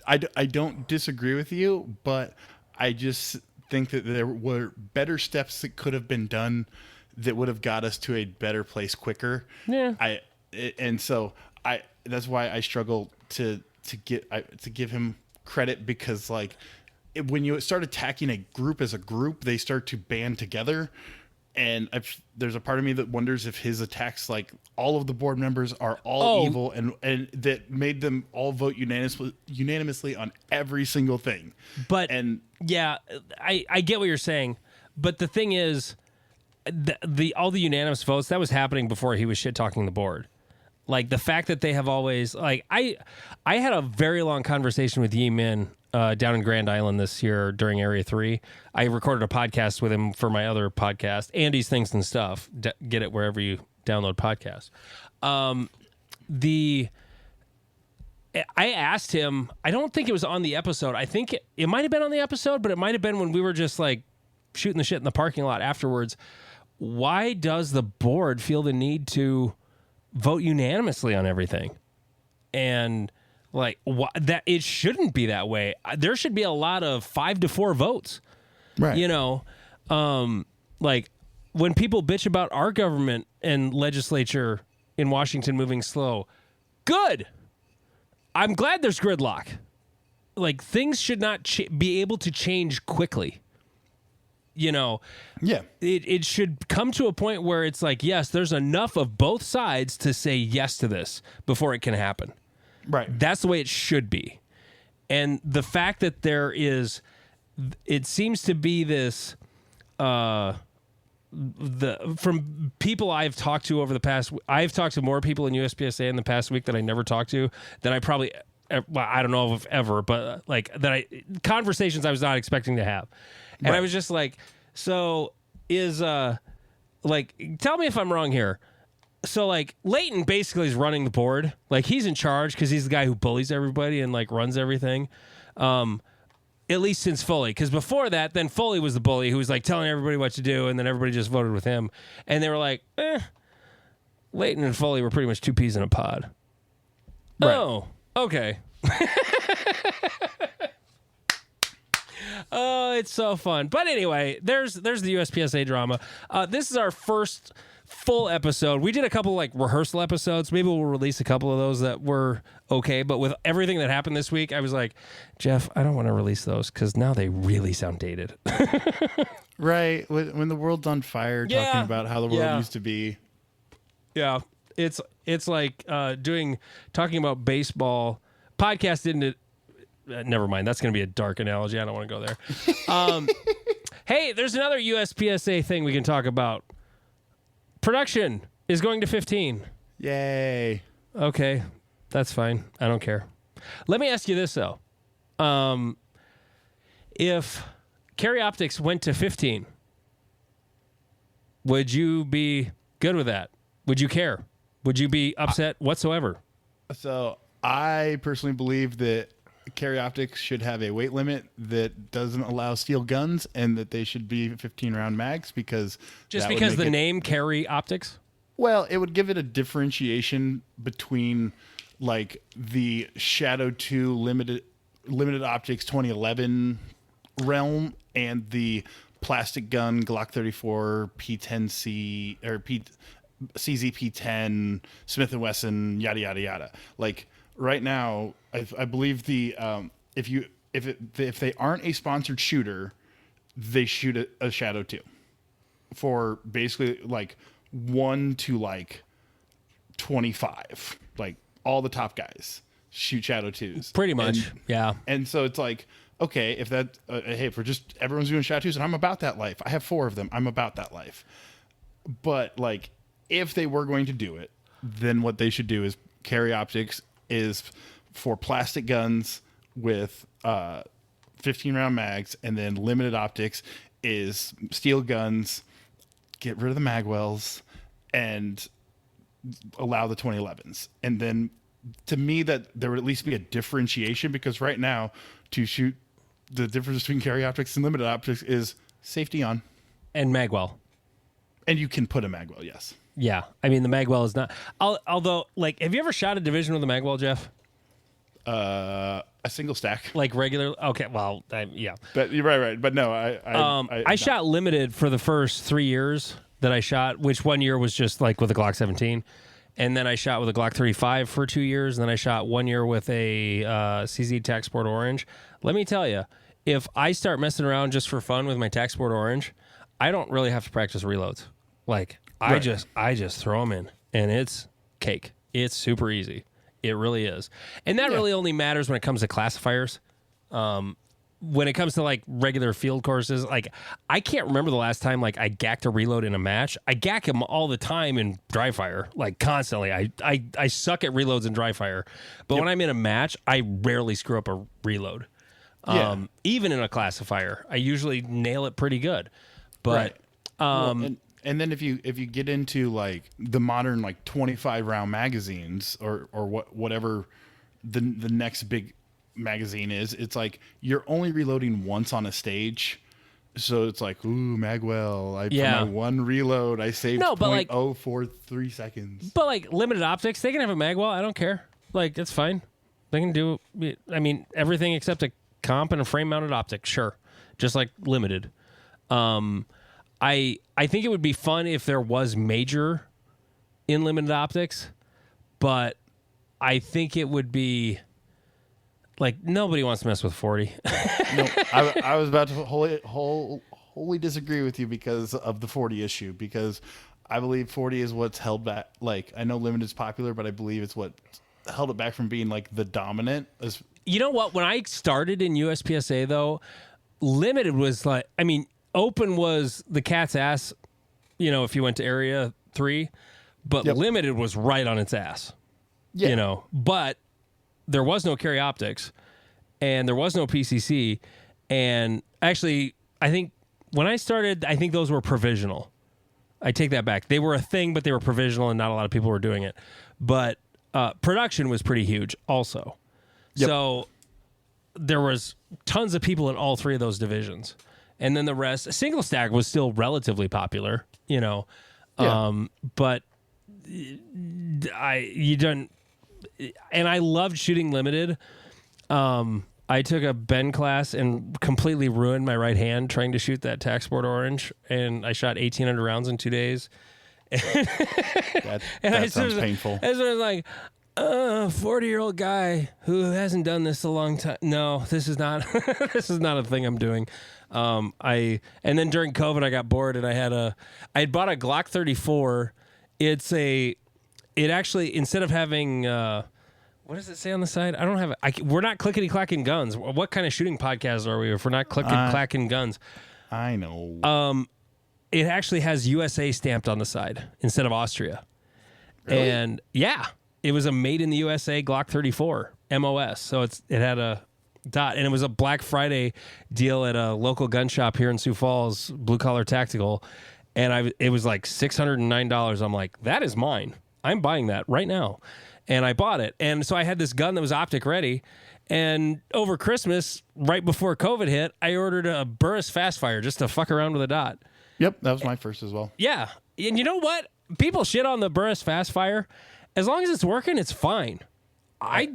I don't disagree with you, but I just think that there were better steps that could have been done that would have got us to a better place quicker.
Yeah.
That's why I struggle to give him credit, because like when you start attacking a group as a group, they start to band together. And there's a part of me that wonders if his attacks, like all of the board members are all evil, and that made them all vote unanimously on every single thing.
But yeah, I get what you're saying. But the thing is, all the unanimous votes, that was happening before he was shit talking the board. Like the fact that they have always, like, I had a very long conversation with Yi Min down in Grand Island this year during Area 3. I recorded a podcast with him for my other podcast, Andy's Things and Stuff. Get it wherever you download podcasts. I asked him, I don't think it was on the episode. I think it might have been on the episode, but it might have been when we were just like shooting the shit in the parking lot afterwards. Why does the board feel the need to vote unanimously on everything? And like, that it shouldn't be that way. There should be a lot of 5-4 votes.
Right.
You know, like when people bitch about our government and legislature in Washington moving slow, good. I'm glad there's gridlock. Like, things should not be able to change quickly.
Yeah.
it should come to a point where it's like, yes, there's enough of both sides to say yes to this before it can happen.
Right.
That's the way it should be. And the fact that it seems to be this, from people I've talked to over the past, I've talked to more people in USPSA in the past week that I never talked to, than I probably, well, I don't know if ever, but conversations I was not expecting to have. And
Right.
I was just like, so tell me if I'm wrong here. So Leighton basically is running the board. He's in charge because he's the guy who bullies everybody and runs everything. At least since Foley, because before that, then Foley was the bully who was telling everybody what to do, and then everybody just voted with him. And they were like, Leighton and Foley were pretty much two peas in a pod. Right. Oh, okay. Oh, it's so fun. But anyway, there's the USPSA drama. This is our first full episode. We did a couple rehearsal episodes. Maybe we'll release a couple of those that were okay. But with everything that happened this week, I was like, Jeff, I don't want to release those because now they really sound dated.
Right. When the world's on fire, talking about how the world used to be.
Yeah. It's like talking about baseball. Podcast didn't. Never mind. That's going to be a dark analogy. I don't want to go there. Hey, there's another USPSA thing we can talk about. Production is going to 15.
Yay.
Okay, that's fine. I don't care. Let me ask you this, though. If Carry Optics went to 15, would you be good with that? Would you care? Would you be upset whatsoever?
So I personally believe that Carry Optics should have a weight limit that doesn't allow steel guns, and that they should be 15-round mags because
the name Carry Optics.
Well, it would give it a differentiation between the Shadow 2 limited optics 2011 realm and the plastic gun Glock 34 P10C or CZP10 Smith & Wesson yada yada yada. Right now, I believe if they aren't a sponsored shooter, they shoot a Shadow 2 for basically 1 to 25. All the top guys shoot Shadow 2s.
Pretty much, yeah.
And so it's okay, if that hey, if we're just everyone's doing Shadow 2s, and I'm about that life. I have 4 of them. I'm about that life. But if they were going to do it, then what they should do is Carry Optics is for plastic guns with 15-round mags, and then limited optics is steel guns. Get rid of the mag wells and allow the 2011s. And then to me, that there would at least be a differentiation, because right now to shoot, the difference between Carry Optics and limited optics is safety on
and magwell.
And you can put a magwell, yes.
Yeah, I mean the magwell is not. Although, have you ever shot a division with a magwell, Jeff?
A single stack,
regular. Okay, well, yeah.
But you're right. But no,
I shot limited for the first 3 years that I shot, which one year was just with a Glock 17, and then I shot with a Glock 35 for 2 years, and then I shot 1 year with a CZ Tac Sport Orange. Let me tell you, if I start messing around just for fun with my Tac Sport Orange, I don't really have to practice reloads. I just throw them in, and it's cake. It's super easy. It really is. And that really only matters when it comes to classifiers. When it comes to regular field courses, I can't remember the last time I gacked a reload in a match. I gack them all the time in dry fire, constantly. I suck at reloads in dry fire. But when I'm in a match, I rarely screw up a reload. Even in a classifier, I usually nail it pretty good. But
and then if you get into the modern 25-round magazines or whatever the next big magazine is, it's you're only reloading once on a stage. So it's ooh, magwell. For my one reload, I saved 0.043 seconds.
But limited optics, they can have a magwell. I don't care. It's fine. They can do, I mean, everything except a comp and a frame mounted optic. Sure. Just limited. I think it would be fun if there was major in limited optics, but I think it would be nobody wants to mess with 40.
No, I was about to hold totally disagree with you because of the 40 issue, because I believe 40 is what's held back. Like, I know limited is popular, but I believe it's what held it back from being like the dominant.
You know what? When I started in USPSA, though, limited was like, I mean, open was the cat's ass, you know, if you went to area 3, but limited was right on its ass, you know, but there was no carry optics and there was no PCC. And actually, I think when I started, I think those were provisional. I take that back. They were a thing, but they were provisional and not a lot of people were doing it. But production was pretty huge also. Yep. So there was tons of people in all 3 of those divisions. And then the rest, single stack was still relatively popular, you know. But you don't, and I loved shooting limited. I took a bend class and completely ruined my right hand trying to shoot that tack sport orange, and I shot 1,800 rounds in 2 days.
That sounds painful.
I was like, 40-year-old guy who hasn't done this a long time. No, this is not this is not a thing I'm doing. And then during COVID I got bored and I had bought a Glock 34. It actually, instead of having what does it say on the side? I don't have it. We're not clickety-clacking guns. What kind of shooting podcast are we if we're not clickety-clacking guns?
I know.
It actually has USA stamped on the side instead of Austria.
Really?
And yeah, it was a made in the USA Glock 34 MOS. So it had a dot, and it was a Black Friday deal at a local gun shop here in Sioux Falls, Blue Collar Tactical. And it was like $609. I'm like, that is mine. I'm buying that right now. And I bought it. And so I had this gun that was optic ready. And over Christmas, right before COVID hit, I ordered a Burris Fastfire just to fuck around with a dot.
Yep, that was my first as well.
Yeah. And you know what? People shit on the Burris Fastfire. As long as it's working, it's fine. I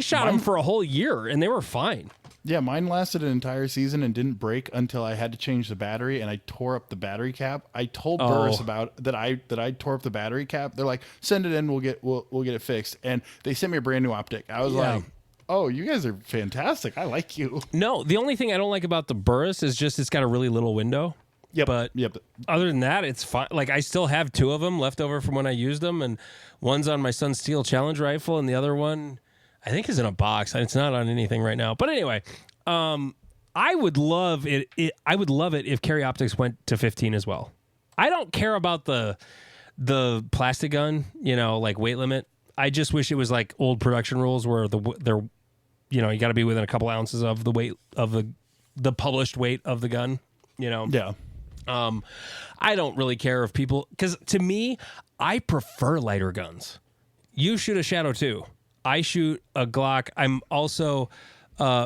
shot them for a whole year, and they were fine.
Yeah, mine lasted an entire season and didn't break until I had to change the battery, and I tore up the battery cap. I told Burris about that I tore up the battery cap. They're like, send it in, we'll get it fixed. And they sent me a brand new optic. I was like, oh, you guys are fantastic. I like you.
No, the only thing I don't like about the Burris is just it's got a really little window.
Yep.
But other than that, it's fine. Like, I still have 2 of them left over from when I used them, and one's on my son's Steel Challenge rifle, and the other one I think is in a box. It's not on anything right now. But anyway, I would love it. I would love it if carry optics went to 15 as well. I don't care about the plastic gun, you know, like weight limit. I just wish it was like old production rules where you got to be within a couple ounces of the weight of the published weight of the gun, you know?
Yeah.
I don't really care if people, because to me, I prefer lighter guns. You shoot a Shadow 2. I shoot a Glock. I'm also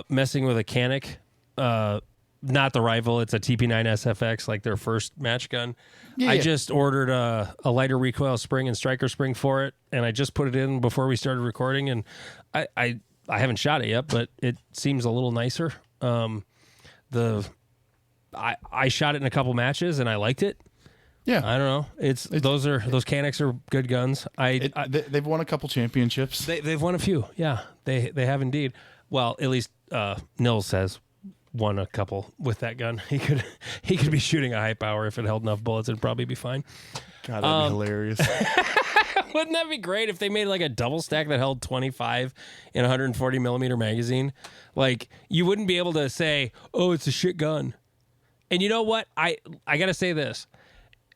messing with a Canic, not the rival. It's a TP9 SFX, like their first match gun. Yeah, I just ordered a lighter recoil spring and striker spring for it, and I just put it in before we started recording, and I haven't shot it yet, but it seems a little nicer. I shot it in a couple matches, and I liked it. Yeah, I don't know. Those Canics are good guns.
They've won a couple championships.
They've won a few. Yeah, they have indeed. Well, at least Nils has won a couple with that gun. He could be shooting a high power if it held enough bullets. It'd probably be fine.
God, that'd be hilarious.
Wouldn't that be great if they made like a double stack that held 25 in a 140 millimeter magazine? Like, you wouldn't be able to say, "Oh, it's a shit gun." And you know what? I gotta say this.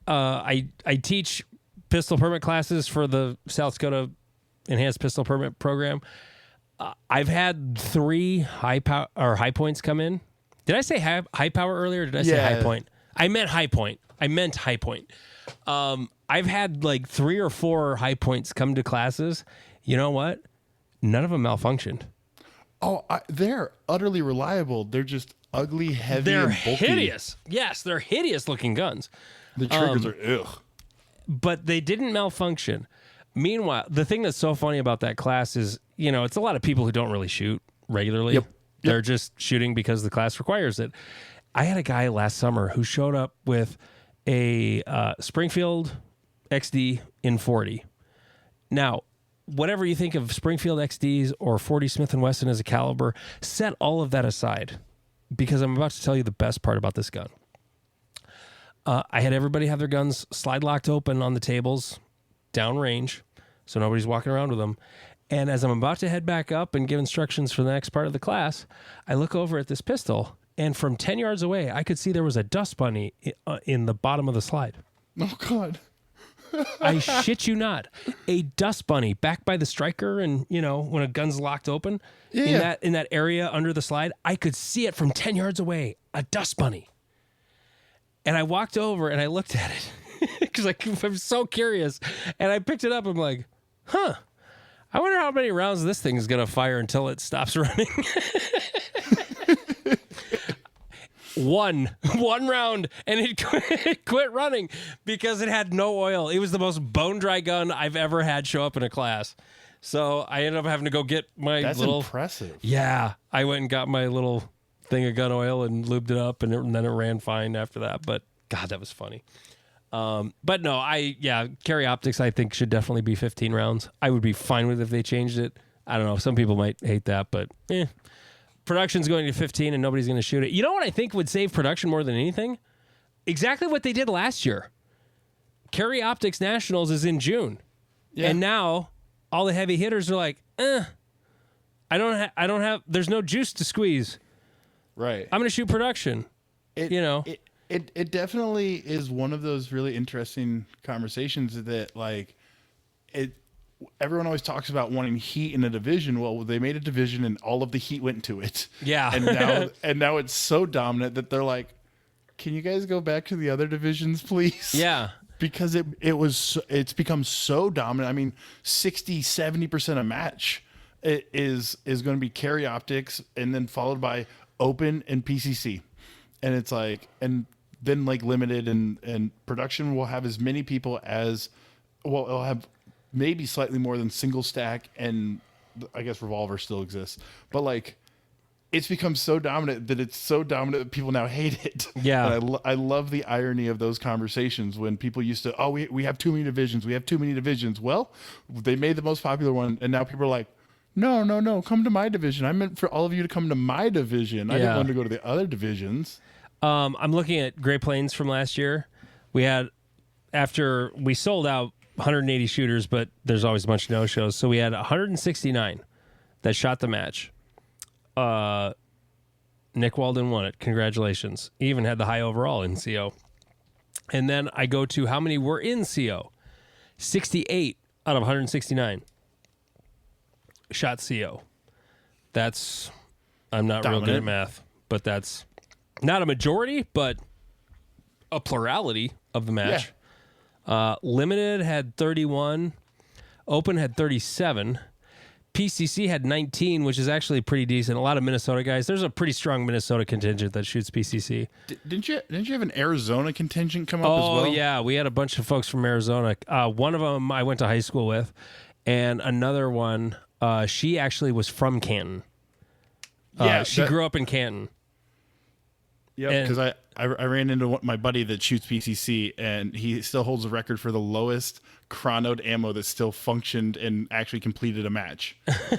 I teach pistol permit classes for the South Dakota Enhanced Pistol Permit Program. I've had 3 high points come in. Did I say high power earlier? Or did I say high point? I meant high point. I've had like 3 or 4 high points come to classes. You know what? None of them malfunctioned.
Oh, they're utterly reliable. They're just ugly, heavy, and bulky.
They're hideous. Yes, they're hideous looking guns.
The triggers are ugh.
But they didn't malfunction. Meanwhile, the thing that's so funny about that class is, you know, it's a lot of people who don't really shoot regularly. Yep. They're just shooting because the class requires it. I had a guy last summer who showed up with a Springfield XD in 40. Now, whatever you think of Springfield XDs or 40 Smith & Wesson as a caliber, set all of that aside, because I'm about to tell you the best part about this gun. I had everybody have their guns slide locked open on the tables, downrange, so nobody's walking around with them. And as I'm about to head back up and give instructions for the next part of the class, I look over at this pistol, and from 10 yards away, I could see there was a dust bunny in the bottom of the slide.
Oh, God.
I shit you not. A dust bunny back by the striker, and, when a gun's locked open, in that area under the slide, I could see it from 10 yards away, a dust bunny. And I walked over and I looked at it because I'm so curious. And I picked it up. I'm like, I wonder how many rounds this thing is going to fire until it stops running. One round, and it quit running because it had no oil. It was the most bone dry gun I've ever had show up in a class. So I ended up having to go get my
That's
little...
impressive.
Yeah. I went and got my little thing of gun oil and lubed it up, and then it ran fine after that. But God, that was funny. But no, carry optics I think should definitely be 15 rounds. I would be fine with it if they changed it. I don't know. Some people might hate that, but production's going to 15 and nobody's going to shoot it. You know what I think would save production more than anything? Exactly what they did last year. Carry optics nationals is in June. Yeah. And now all the heavy hitters are like, I don't have, there's no juice to squeeze. Right. I'm going to shoot production.
It definitely is one of those really interesting conversations that everyone always talks about wanting heat in a division. Well, they made a division and all of the heat went to it. Yeah. And now it's so dominant that they're like, can you guys go back to the other divisions, please?
Yeah.
Because it's become so dominant. I mean, 60-70% a match is going to be carry optics, and then followed by open and PCC. And it's and then limited and production will have as many people as, well, it'll have maybe slightly more than single stack, and I guess revolver still exists, but it's become so dominant that people now hate it. Yeah. And I love the irony of those conversations when people used to, we have too many divisions. We have too many divisions. Well, they made the most popular one, and now people are like, no, come to my division. I meant for all of you to come to my division. I didn't want to go to the other divisions.
I'm looking at Great Plains from last year. After we sold out 180 shooters, but there's always a bunch of no-shows. So we had 169 that shot the match. Nick Walden won it. Congratulations. He even had the high overall in CO. And then I go to how many were in CO. 68 out of 169 shot CO. I'm not real good at math, but that's not a majority, but a plurality of the match. Yeah. Limited had 31. Open had 37. PCC had 19, which is actually pretty decent. A lot of Minnesota guys. There's a pretty strong Minnesota contingent that shoots PCC.
Didn't you have an Arizona contingent come up as well? Oh,
yeah. We had a bunch of folks from Arizona. One of them I went to high school with, and another one, she actually was from Canton. She grew up in Canton.
Yeah, because I ran into my buddy that shoots PCC, and he still holds the record for the lowest chronoed ammo that still functioned and actually completed a match.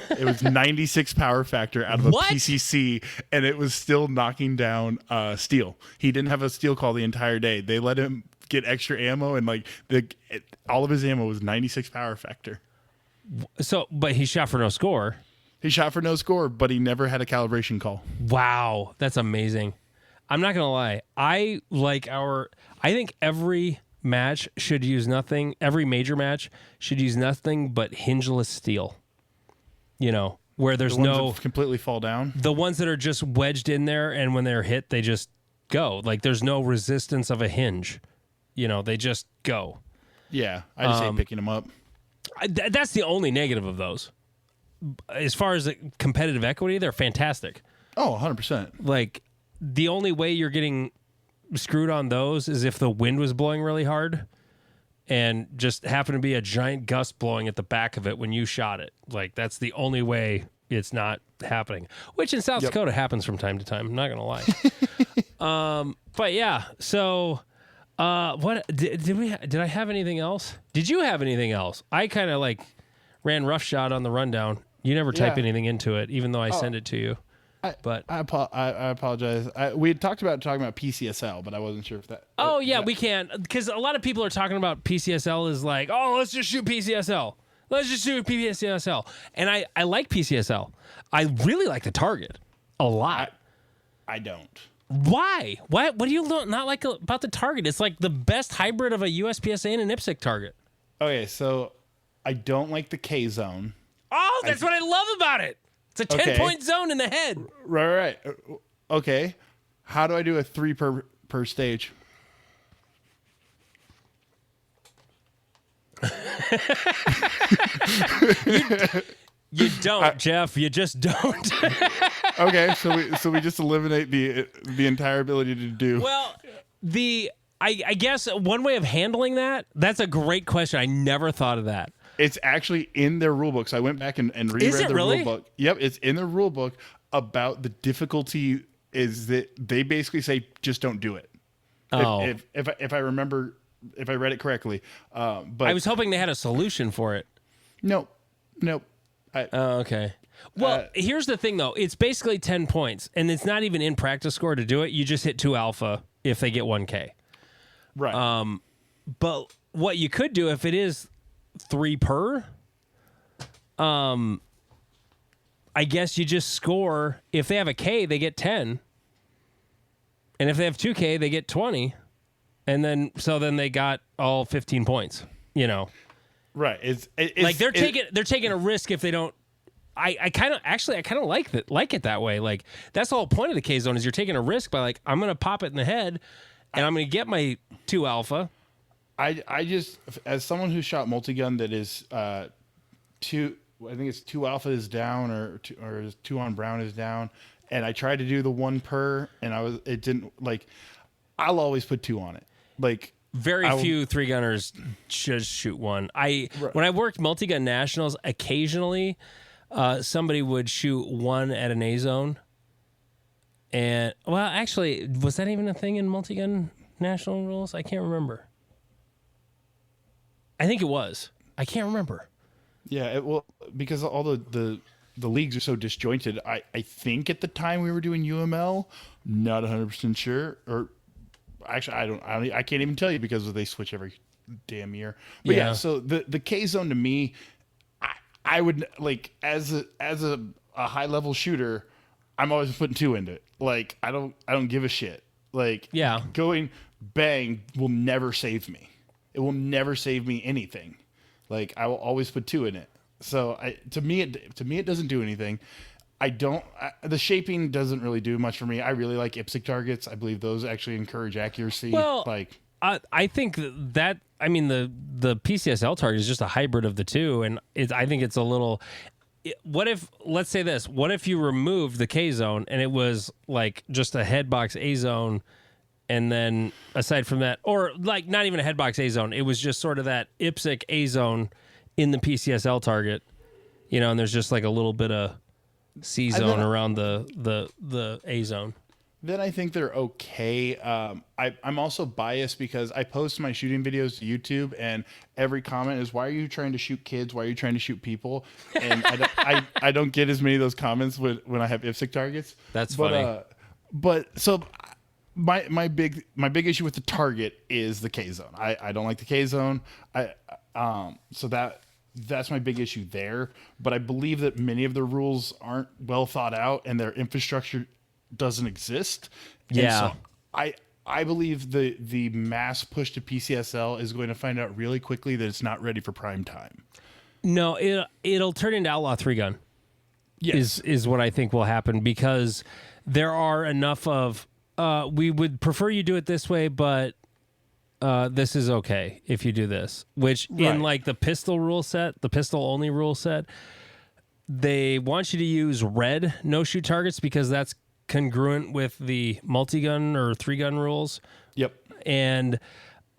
It was 96 power factor out of a PCC, and it was still knocking down steel. He didn't have a steel call the entire day. They let him get extra ammo, and all of his ammo was 96 power factor.
So, but he shot for no score.
He shot for no score, but he never had a calibration call.
Wow, that's amazing. I'm not going to lie. I think every match should use nothing. Every major match should use nothing but hingeless steel. Where there's
the ones that completely fall down.
The ones that are just wedged in there, and when they're hit, they just go. There's no resistance of a hinge. They just go.
Yeah, I just hate picking them up.
That's the only negative of those. As far as the competitive equity, they're fantastic.
Oh, 100%.
The only way you're getting screwed on those is if the wind was blowing really hard and just happened to be a giant gust blowing at the back of it when you shot it. That's the only way it's not happening, which in South Dakota happens from time to time. I'm not going to lie. But yeah, so what did I have anything else? Did you have anything else? I kind of ran roughshod on the rundown. You never type anything into it, even though I send it to you.
I
but
I apologize. We had talking about PCSL, but I wasn't sure if that.
oh yeah, we can, because a lot of people are talking about PCSL is like, oh, let's just shoot PCSL. Let's just shoot PCSL. And I like PCSL. I really like the target a lot.
I don't.
Why? What do you not like about the target? It's like the best hybrid of a USPSA and an IPSC target.
Okay, so I don't like the K zone.
Oh, that's what I love about it. It's a 10-point zone in the head.
Right. Okay. How do I do a 3 per stage?
You don't, Jeff. You just don't.
Okay, so we just eliminate the entire ability to do.
Well, I guess one way of handling that's a great question. I never thought of that.
It's actually in their rule book. So I went back and reread the rule book. Yep, it's in the rule book about the difficulty is that they basically say just don't do it.
Oh.
If I remember, if I read it correctly. But
I was hoping they had a solution for it.
Nope.
Oh, okay. Well, here's the thing, though. It's basically 10 points, and it's not even in practice score to do it. You just hit 2 alpha if they get 1K.
Right.
But what you could do if it is 3 per, I guess you just score. If they have a K, they get 10. And if they have 2K, they get 20. And then they got all 15 points, you know.
Right. It's
like they're taking a risk if they don't. I kind of like it that way. Like that's the whole point of the K zone is you're taking a risk by like I'm gonna pop it in the head, and I'm gonna get my 2 alpha.
I just, as someone who shot multi-gun that is 2, I think it's 2 alpha is down or 2 on brown is down, and I tried to do the 1 per, and it didn't, like, I'll always put 2 on it. Like
very few 3-gunners just shoot 1. When I worked multi-gun nationals, occasionally somebody would shoot 1 at an A zone. And well, actually, was that even a thing in multi-gun national rules? I can't remember. I think it was. I can't remember.
Yeah, well, because all the leagues are so disjointed. I think at the time we were doing UML, not 100% sure, or actually I can't even tell you because they switch every damn year. But yeah, so the K zone to me, I would like as a high level shooter, I'm always putting 2 into it. Like I don't give a shit. Like going bang will never save me. It will never save me anything. Like I will always put 2 in it. So to me it doesn't do anything. The shaping doesn't really do much for me. I really like IPSC targets. I believe those actually encourage accuracy.
Well, I think that I mean the PCSL target is just a hybrid of the two, and I think it's a little. What if, let's say this? What if you removed the K zone and it was like just a headbox A zone, and then aside from that, or like not even a headbox A zone, it was just sort of that IPSC A zone in the PCSL target, you know, and there's just like a little bit of C zone around the A zone.
Then I think they're okay. I'm also biased because I post my shooting videos to YouTube, and every comment is, "Why are you trying to shoot kids? Why are you trying to shoot people?" And I don't get as many of those comments when I have IPSC targets.
That's funny.
But so my big issue with the target is the K zone. I don't like the K zone. So that's my big issue there. But I believe that many of the rules aren't well thought out, and their infrastructure doesn't exist.
Yeah.
And so I believe the mass push to PCSL is going to find out really quickly that it's not ready for prime time.
No, it'll turn into Outlaw 3-gun.
Yes.
Is what I think will happen, because there are enough of we would prefer you do it this way, but this is okay if you do this. Which in like the pistol rule set, the pistol only rule set, they want you to use red no shoot targets because that's congruent with the multi-gun or 3-gun rules.
Yep.
And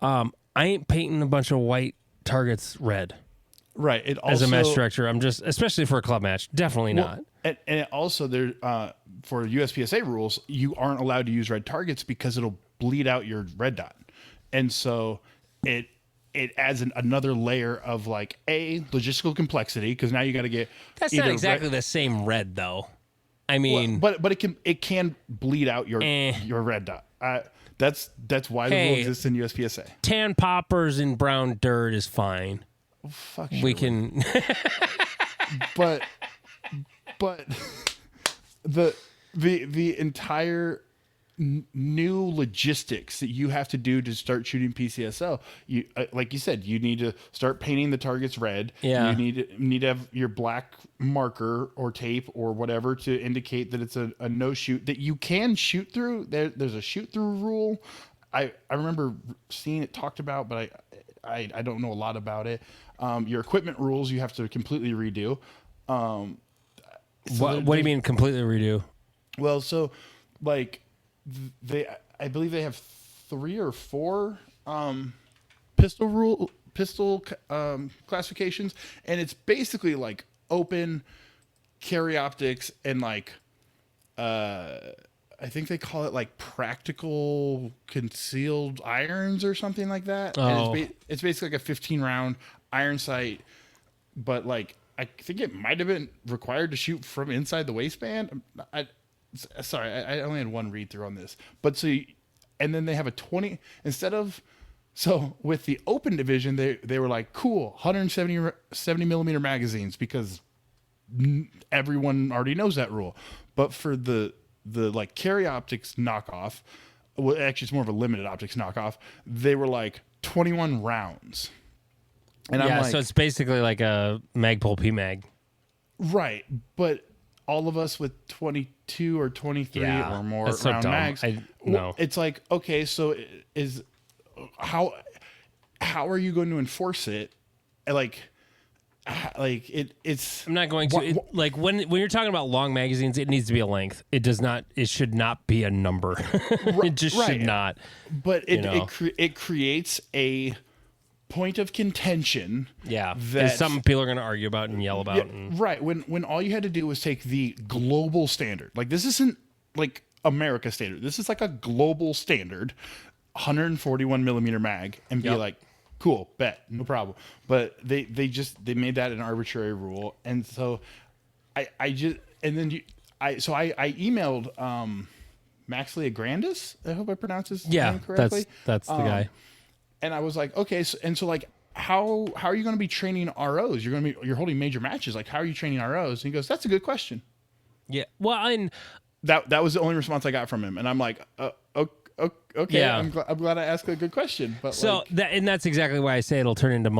I ain't painting a bunch of white targets red.
Right. It also,
as a match director, I'm just, especially for a club match, definitely not.
And it also, there for USPSA rules, you aren't allowed to use red targets because it'll bleed out your red dot. And so it adds another layer of like logistical complexity, because now you got to get.
That's not exactly the same red though. I mean,
but it can bleed out your red dot. That's why the rule exists in USPSA.
Tan poppers in brown dirt is fine.
Fuck.
We can,
but the entire new logistics that you have to do to start shooting PCSO, you like you said, you need to start painting the targets red.
Yeah.
You need to have your black marker or tape or whatever to indicate that it's a no shoot that you can shoot through. There's a shoot through rule. I remember seeing it talked about, but I don't know a lot about it. Your equipment rules you have to completely redo.
what do you mean completely redo?
Well, so like I believe they have 3 or 4 pistol classifications, and it's basically like open, carry optics, and like I think they call it like practical concealed irons or something like that.
Oh.
And it's basically like a 15 round iron sight, but like I think it might have been required to shoot from inside the waistband. Sorry, I only had one read through on this, but and then they have a 20 instead of. So with the open division, they were like, cool, 170 millimeter magazines because everyone already knows that rule. But for the like carry optics knockoff, well, actually it's more of a limited optics knockoff. They were like 21 rounds. And I'm like,
so it's basically like a Magpul PMag.
Right, but all of us with 22 or 23 or more
that's so
round
dumb.
mags.
No.
It's like, okay, so how are you going to enforce it? It's
I'm not going to. Like when you're talking about long magazines, it needs to be a length. It does not. It should not be a number. It just should not.
But it creates a point of contention.
Yeah,
that
it's something people are going to argue about and yell about.
Right. When all you had to do was take the global standard. Like this isn't like America standard. This is like a global standard, 141 millimeter mag, and be like, cool, bet, no problem. But they made that an arbitrary rule, and so I emailed Max Leograndis. I hope I pronounced his name correctly.
That's the guy.
And I was like, okay, so like, how are you going to be training ROs? You're holding major matches. Like, how are you training ROs? And he goes, that's a good question.
Yeah. Well, and
that was the only response I got from him. And I'm like, okay,
Yeah.
I'm glad I asked a good question. But
so that's exactly why I say it'll turn into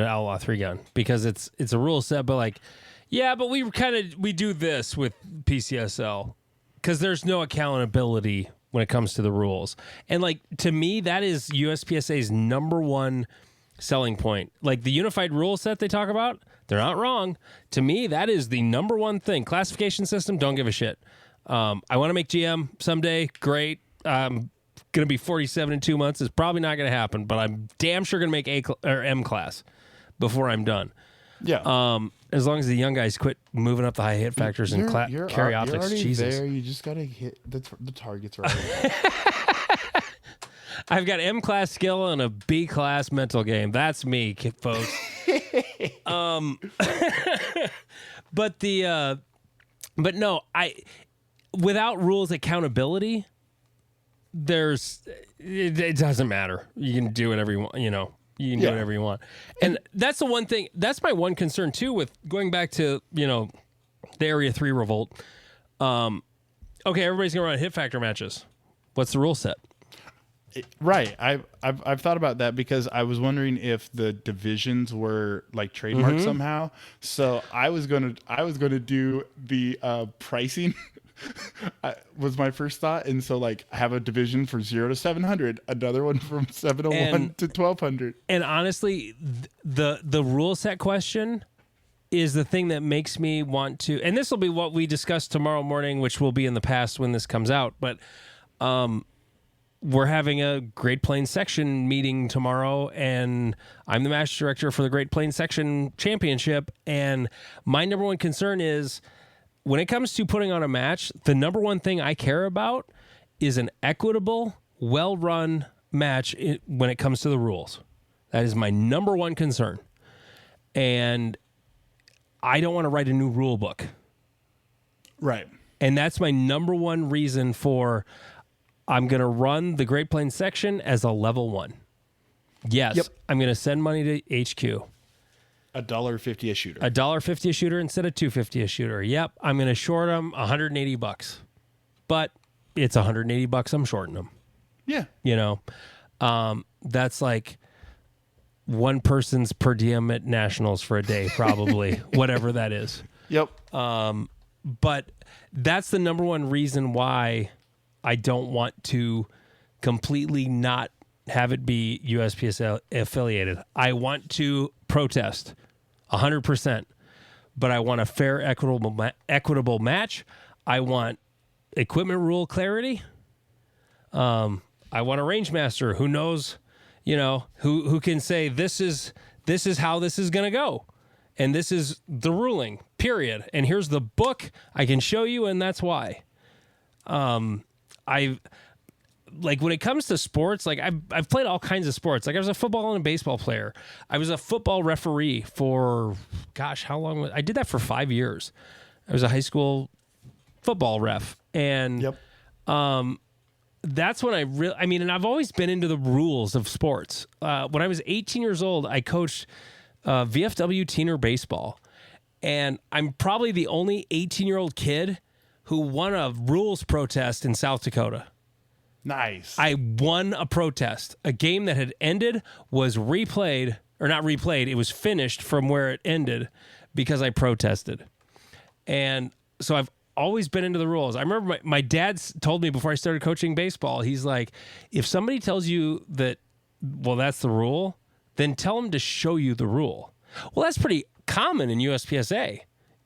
Outlaw 3 gun, because it's a rule set, but like, yeah, but we do this with PCSL because there's no accountability when it comes to the rules. And like, to me, that is USPSA's number one selling point. Like the unified rule set they talk about, they're not wrong. To me, that is the number one thing. Classification system, don't give a shit. I want to make GM someday. Great. Going to be 47 in 2 months. It's probably not going to happen, but I'm damn sure going to make M class before I'm done.
Yeah.
As long as the young guys quit moving up the high hit factors and carry optics.
You're already
Jesus.
there. You just got to hit the targets right.
I've got M class skill and a B class mental game. That's me, folks. But no, without rules accountability, it doesn't matter. You can do whatever you want, You can do whatever you want. And that's the one thing, that's my one concern too with going back to, the Area 3 revolt. Okay, everybody's going to run hit factor matches. What's the rule set?
Right. I've thought about that because I was wondering if the divisions were like trademarked somehow. So I was going to do the pricing was my first thought, and so like have a division for 0 to 700, another one from 701 to 1200.
And honestly, the rule set question is the thing that makes me want to, and this will be what we discuss tomorrow morning, which will be in the past when this comes out, but we're having a Great Plains section meeting tomorrow, and I'm the match director for the Great Plains section championship, and my number one concern is, when it comes to putting on a match, the number one thing I care about is an equitable, well-run match when it comes to the rules. That is my number one concern. And I don't want to write a new rule book.
Right.
And that's my number one reason for I'm going to run the Great Plains section as a level 1. Yes,
Yep.
I'm going to send money to HQ.
$1.50 a shooter.
$1.50 a shooter instead of $2.50 a shooter. Yep, I'm going to short them $180. But it's $180 I'm shorting them.
Yeah.
You know, that's like one person's per diem at nationals for a day, probably, whatever that is.
Yep.
But that's the number one reason why I don't want to completely not have it be USPSA affiliated. I want to protest 100%, but I want a fair, equitable match. I want equipment rule clarity. I want a range master who knows, you know, who can say this is how this is going to go. And this is the ruling, period. And here's the book I can show you, and that's why. Like when it comes to sports, like I've played all kinds of sports. Like I was a football and a baseball player. I was a football referee for, gosh, how long? I did that for 5 years. I was a high school football ref. And
Yep.
that's when and I've always been into the rules of sports. When I was 18 years old, I coached VFW teener baseball. And I'm probably the only 18-year-old kid who won a rules protest in South Dakota.
Nice.
I won a protest. A game that had ended was replayed, or not replayed, it was finished from where it ended because I protested. And so I've always been into the rules. I remember my dad told me before I started coaching baseball, he's like, if somebody tells you that, well, that's the rule, then tell them to show you the rule. Well, that's pretty common in USPSA.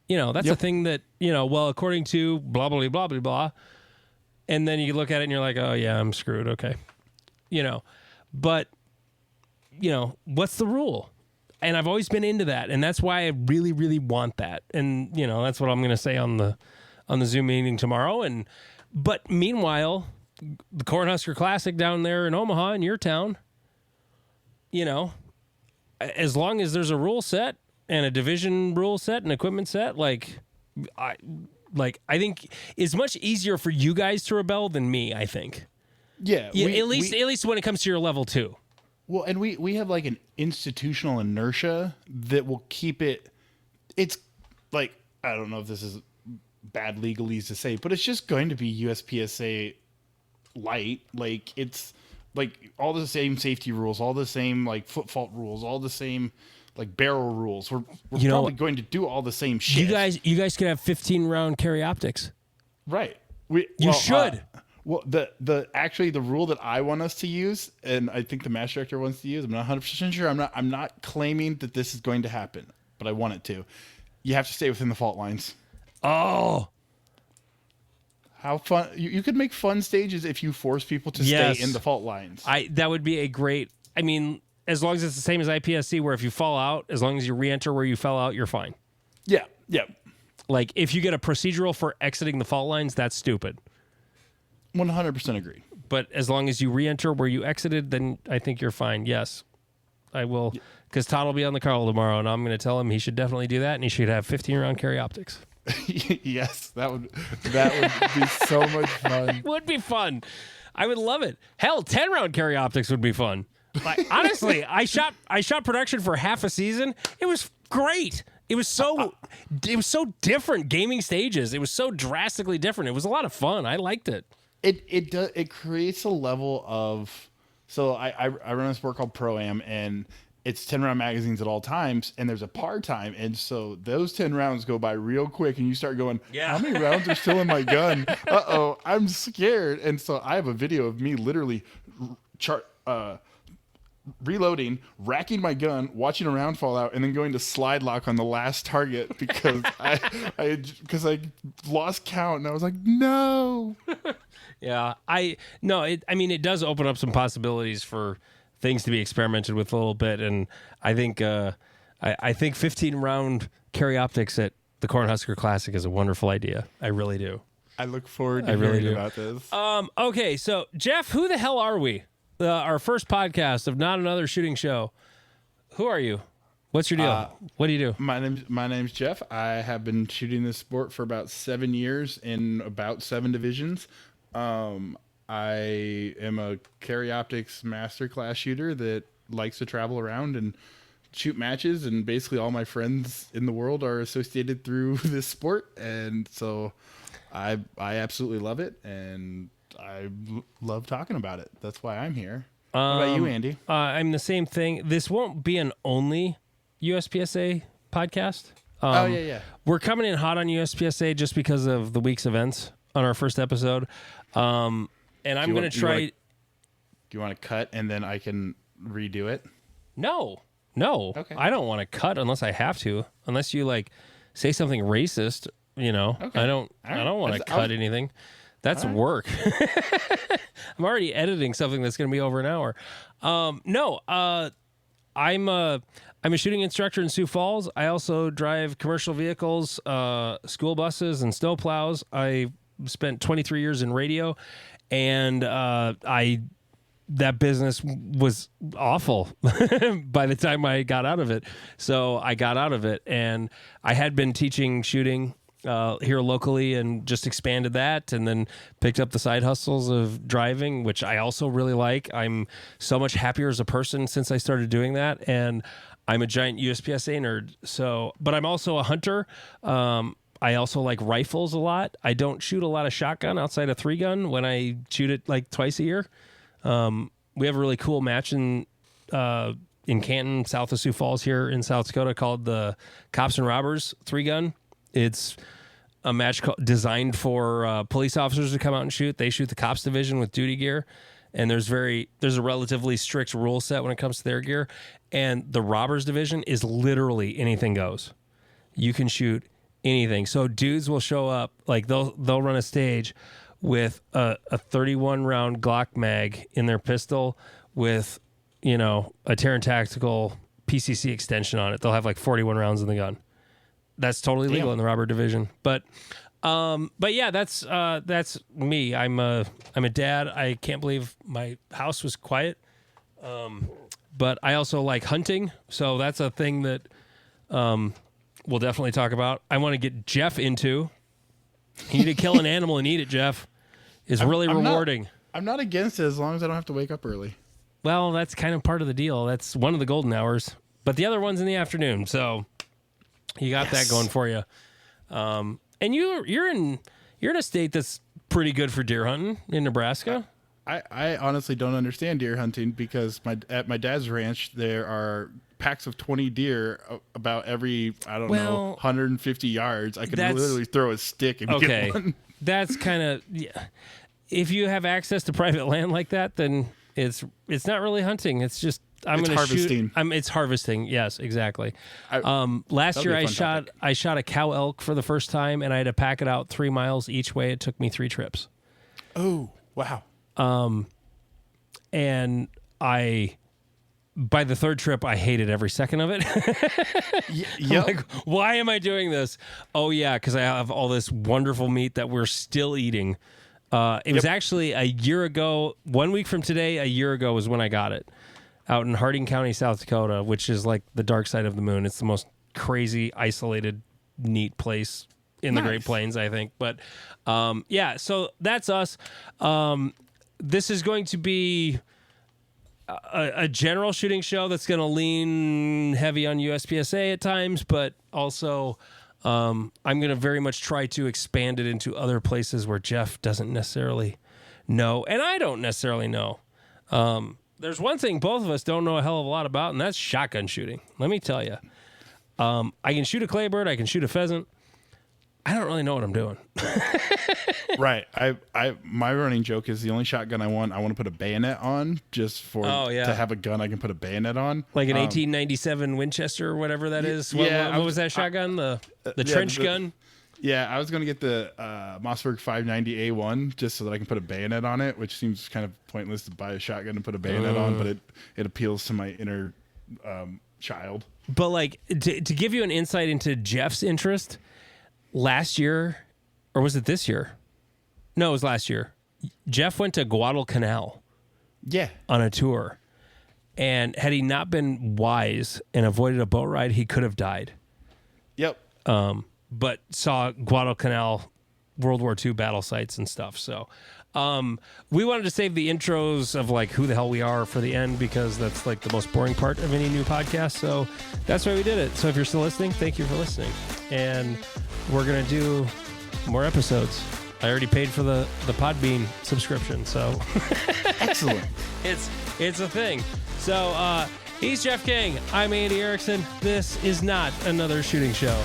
You know, that's a thing that, you know, well, according to blah, blah, blah, blah, blah. And then you look at it and you're like, oh, yeah, I'm screwed. Okay. You know, but, you know, what's the rule? And I've always been into that. And that's why I really, really want that. And, you know, that's what I'm going to say on the Zoom meeting tomorrow. But meanwhile, the Cornhusker Classic down there in Omaha, in your town, you know, as long as there's a rule set and a division rule set and equipment set, I think it's much easier for you guys to rebel than me, I think.
Yeah.
At least when it comes to your level 2.
Well, and we have like an institutional inertia that will keep it. It's like, I don't know if this is bad legalese to say, but it's just going to be USPSA light. Like it's like all the same safety rules, all the same like foot fault rules, all the same like barrel rules. We're probably going to do all the same shit.
You guys could have 15-round carry optics.
Right.
You should.
Well, the rule that I want us to use, and I think the match director wants to use, I'm not 100% sure. I'm not claiming that this is going to happen, but I want it to. You have to stay within the fault lines.
Oh.
How fun. You could make fun stages if you force people to stay in the fault lines.
That would be a great, as long as it's the same as IPSC, where if you fall out, as long as you re-enter where you fell out, you're fine.
Yeah.
Like, if you get a procedural for exiting the fault lines, that's stupid.
100% agree.
But as long as you re-enter where you exited, then I think you're fine. Yes, I will. Because Todd will be on the call tomorrow, and I'm going to tell him he should definitely do that, and he should have 15-round carry optics.
Yes, that would be so much fun.
Would be fun. I would love it. Hell, 10-round carry optics would be fun. Like, honestly, I shot production for half a season. It was great. It was so different. Gaming stages. It was so drastically different. It was a lot of fun. I liked it.
It creates a level of. So I run a sport called Pro-Am, and it's 10-round magazines at all times, and there's a par time, and so those 10 rounds go by real quick, and you start going, how many rounds are still in my gun? Uh-oh, I'm scared. And so I have a video of me literally reloading, racking my gun, watching a round fall out, and then going to slide lock on the last target because I lost count, and I was like, no.
Yeah, it does open up some possibilities for things to be experimented with a little bit, and I think 15-round carry optics at the Cornhusker Classic is a wonderful idea. I really do.
I look forward to hearing about this.
Okay, so Jeff, who the hell are we? Our first podcast of Not Another Shooting Show. Who are you? What's your deal? What do you do?
My name's Jeff. I have been shooting this sport for about 7 years in about 7 divisions. I am a carry optics masterclass shooter that likes to travel around and shoot matches, and basically all my friends in the world are associated through this sport, and so I absolutely love it, and I love talking about it. That's why I'm here. What about you, Andy?
I'm the same thing. This won't be an only USPSA podcast.
Yeah.
We're coming in hot on USPSA just because of the week's events on our first episode. And I'm going to try...
Do you want to cut and then I can redo it?
No.
Okay.
I don't want to cut unless I have to. Unless you like say something racist, you know.
Okay.
I don't want to cut anything. That's work. I'm already editing something that's going to be over an hour. I'm a shooting instructor in Sioux Falls. I also drive commercial vehicles, school buses, and snow plows. I spent 23 years in radio, and that business was awful by the time I got out of it. So I got out of it, and I had been teaching shooting here locally and just expanded that, and then picked up the side hustles of driving, which I also really like. I'm so much happier as a person since I started doing that, and I'm a giant USPSA nerd. So, but I'm also a hunter. I also like rifles a lot. I don't shoot a lot of shotgun outside of 3-gun when I shoot it like twice a year. We have a really cool match in Canton, south of Sioux Falls here in South Dakota, called the Cops and Robbers 3-gun. It's a match designed for police officers to come out and shoot. They shoot the cops division with duty gear, and there's a relatively strict rule set when it comes to their gear. And the robbers division is literally anything goes. You can shoot anything. So dudes will show up, like they'll run a stage with a 31 round Glock mag in their pistol with, a Terran Tactical PCC extension on it. They'll have like 41 rounds in the gun. That's totally legal in the robber division. But yeah, that's me. I'm a dad. I can't believe my house was quiet. But I also like hunting. So that's a thing that, we'll definitely talk about. I want to get Jeff into. You need to kill an animal and eat it, Jeff. It's really rewarding.
I'm not against it as long as I don't have to wake up early.
Well, that's kind of part of the deal. That's one of the golden hours. But the other one's in the afternoon, so you got that going for you. And you're in a state that's pretty good for deer hunting in Nebraska.
I honestly don't understand deer hunting because at my dad's ranch there are packs of 20 deer about every, 150 yards. I could literally throw a stick and get one.
That's kind of, if you have access to private land like that, then it's not really hunting. It's just, it's harvesting. It's harvesting. Yes, exactly. Last year I shot a cow elk for the first time, and I had to pack it out 3 miles each way. It took me 3 trips.
Oh, wow.
And by the 3rd trip, I hated every second of it.
Yep.
Like, why am I doing this? Oh, yeah, because I have all this wonderful meat that we're still eating. It was actually a year ago, 1 week from today, a year ago was when I got it. Out in Harding County, South Dakota, which is like the dark side of the moon. It's the most crazy, isolated, neat place in the Great Plains, I think. But, so that's us. This is going to be a general shooting show that's going to lean heavy on USPSA at times, but also I'm going to very much try to expand it into other places where Jeff doesn't necessarily know, and I don't necessarily know. There's one thing both of us don't know a hell of a lot about, and that's shotgun shooting. Let me tell you. I can shoot a claybird. I can shoot a pheasant. I don't really know what I'm doing.
Right. My running joke is the only shotgun I want to put a bayonet on just for to have a gun I can put a bayonet on.
Like an 1897 Winchester or whatever that is. What was that shotgun? The trench gun?
Yeah, I was going to get the Mossberg 590A1 just so that I can put a bayonet on it, which seems kind of pointless to buy a shotgun and put a bayonet on, but it appeals to my inner child. But
like to give you an insight into Jeff's interest, last year, or was it this year? No, it was last year. Jeff went to Guadalcanal.
Yeah.
On a tour. And had he not been wise and avoided a boat ride, he could have died.
Yep.
But saw Guadalcanal World War II battle sites and stuff. So we wanted to save the intros of like who the hell we are for the end, because that's like the most boring part of any new podcast. So that's why we did it. So if you're still listening, thank you for listening. And we're going to do more episodes. I already paid for the Podbean subscription. So
Excellent.
It's a thing. So he's Jeff King. I'm Andy Erickson. This is not another shooting show.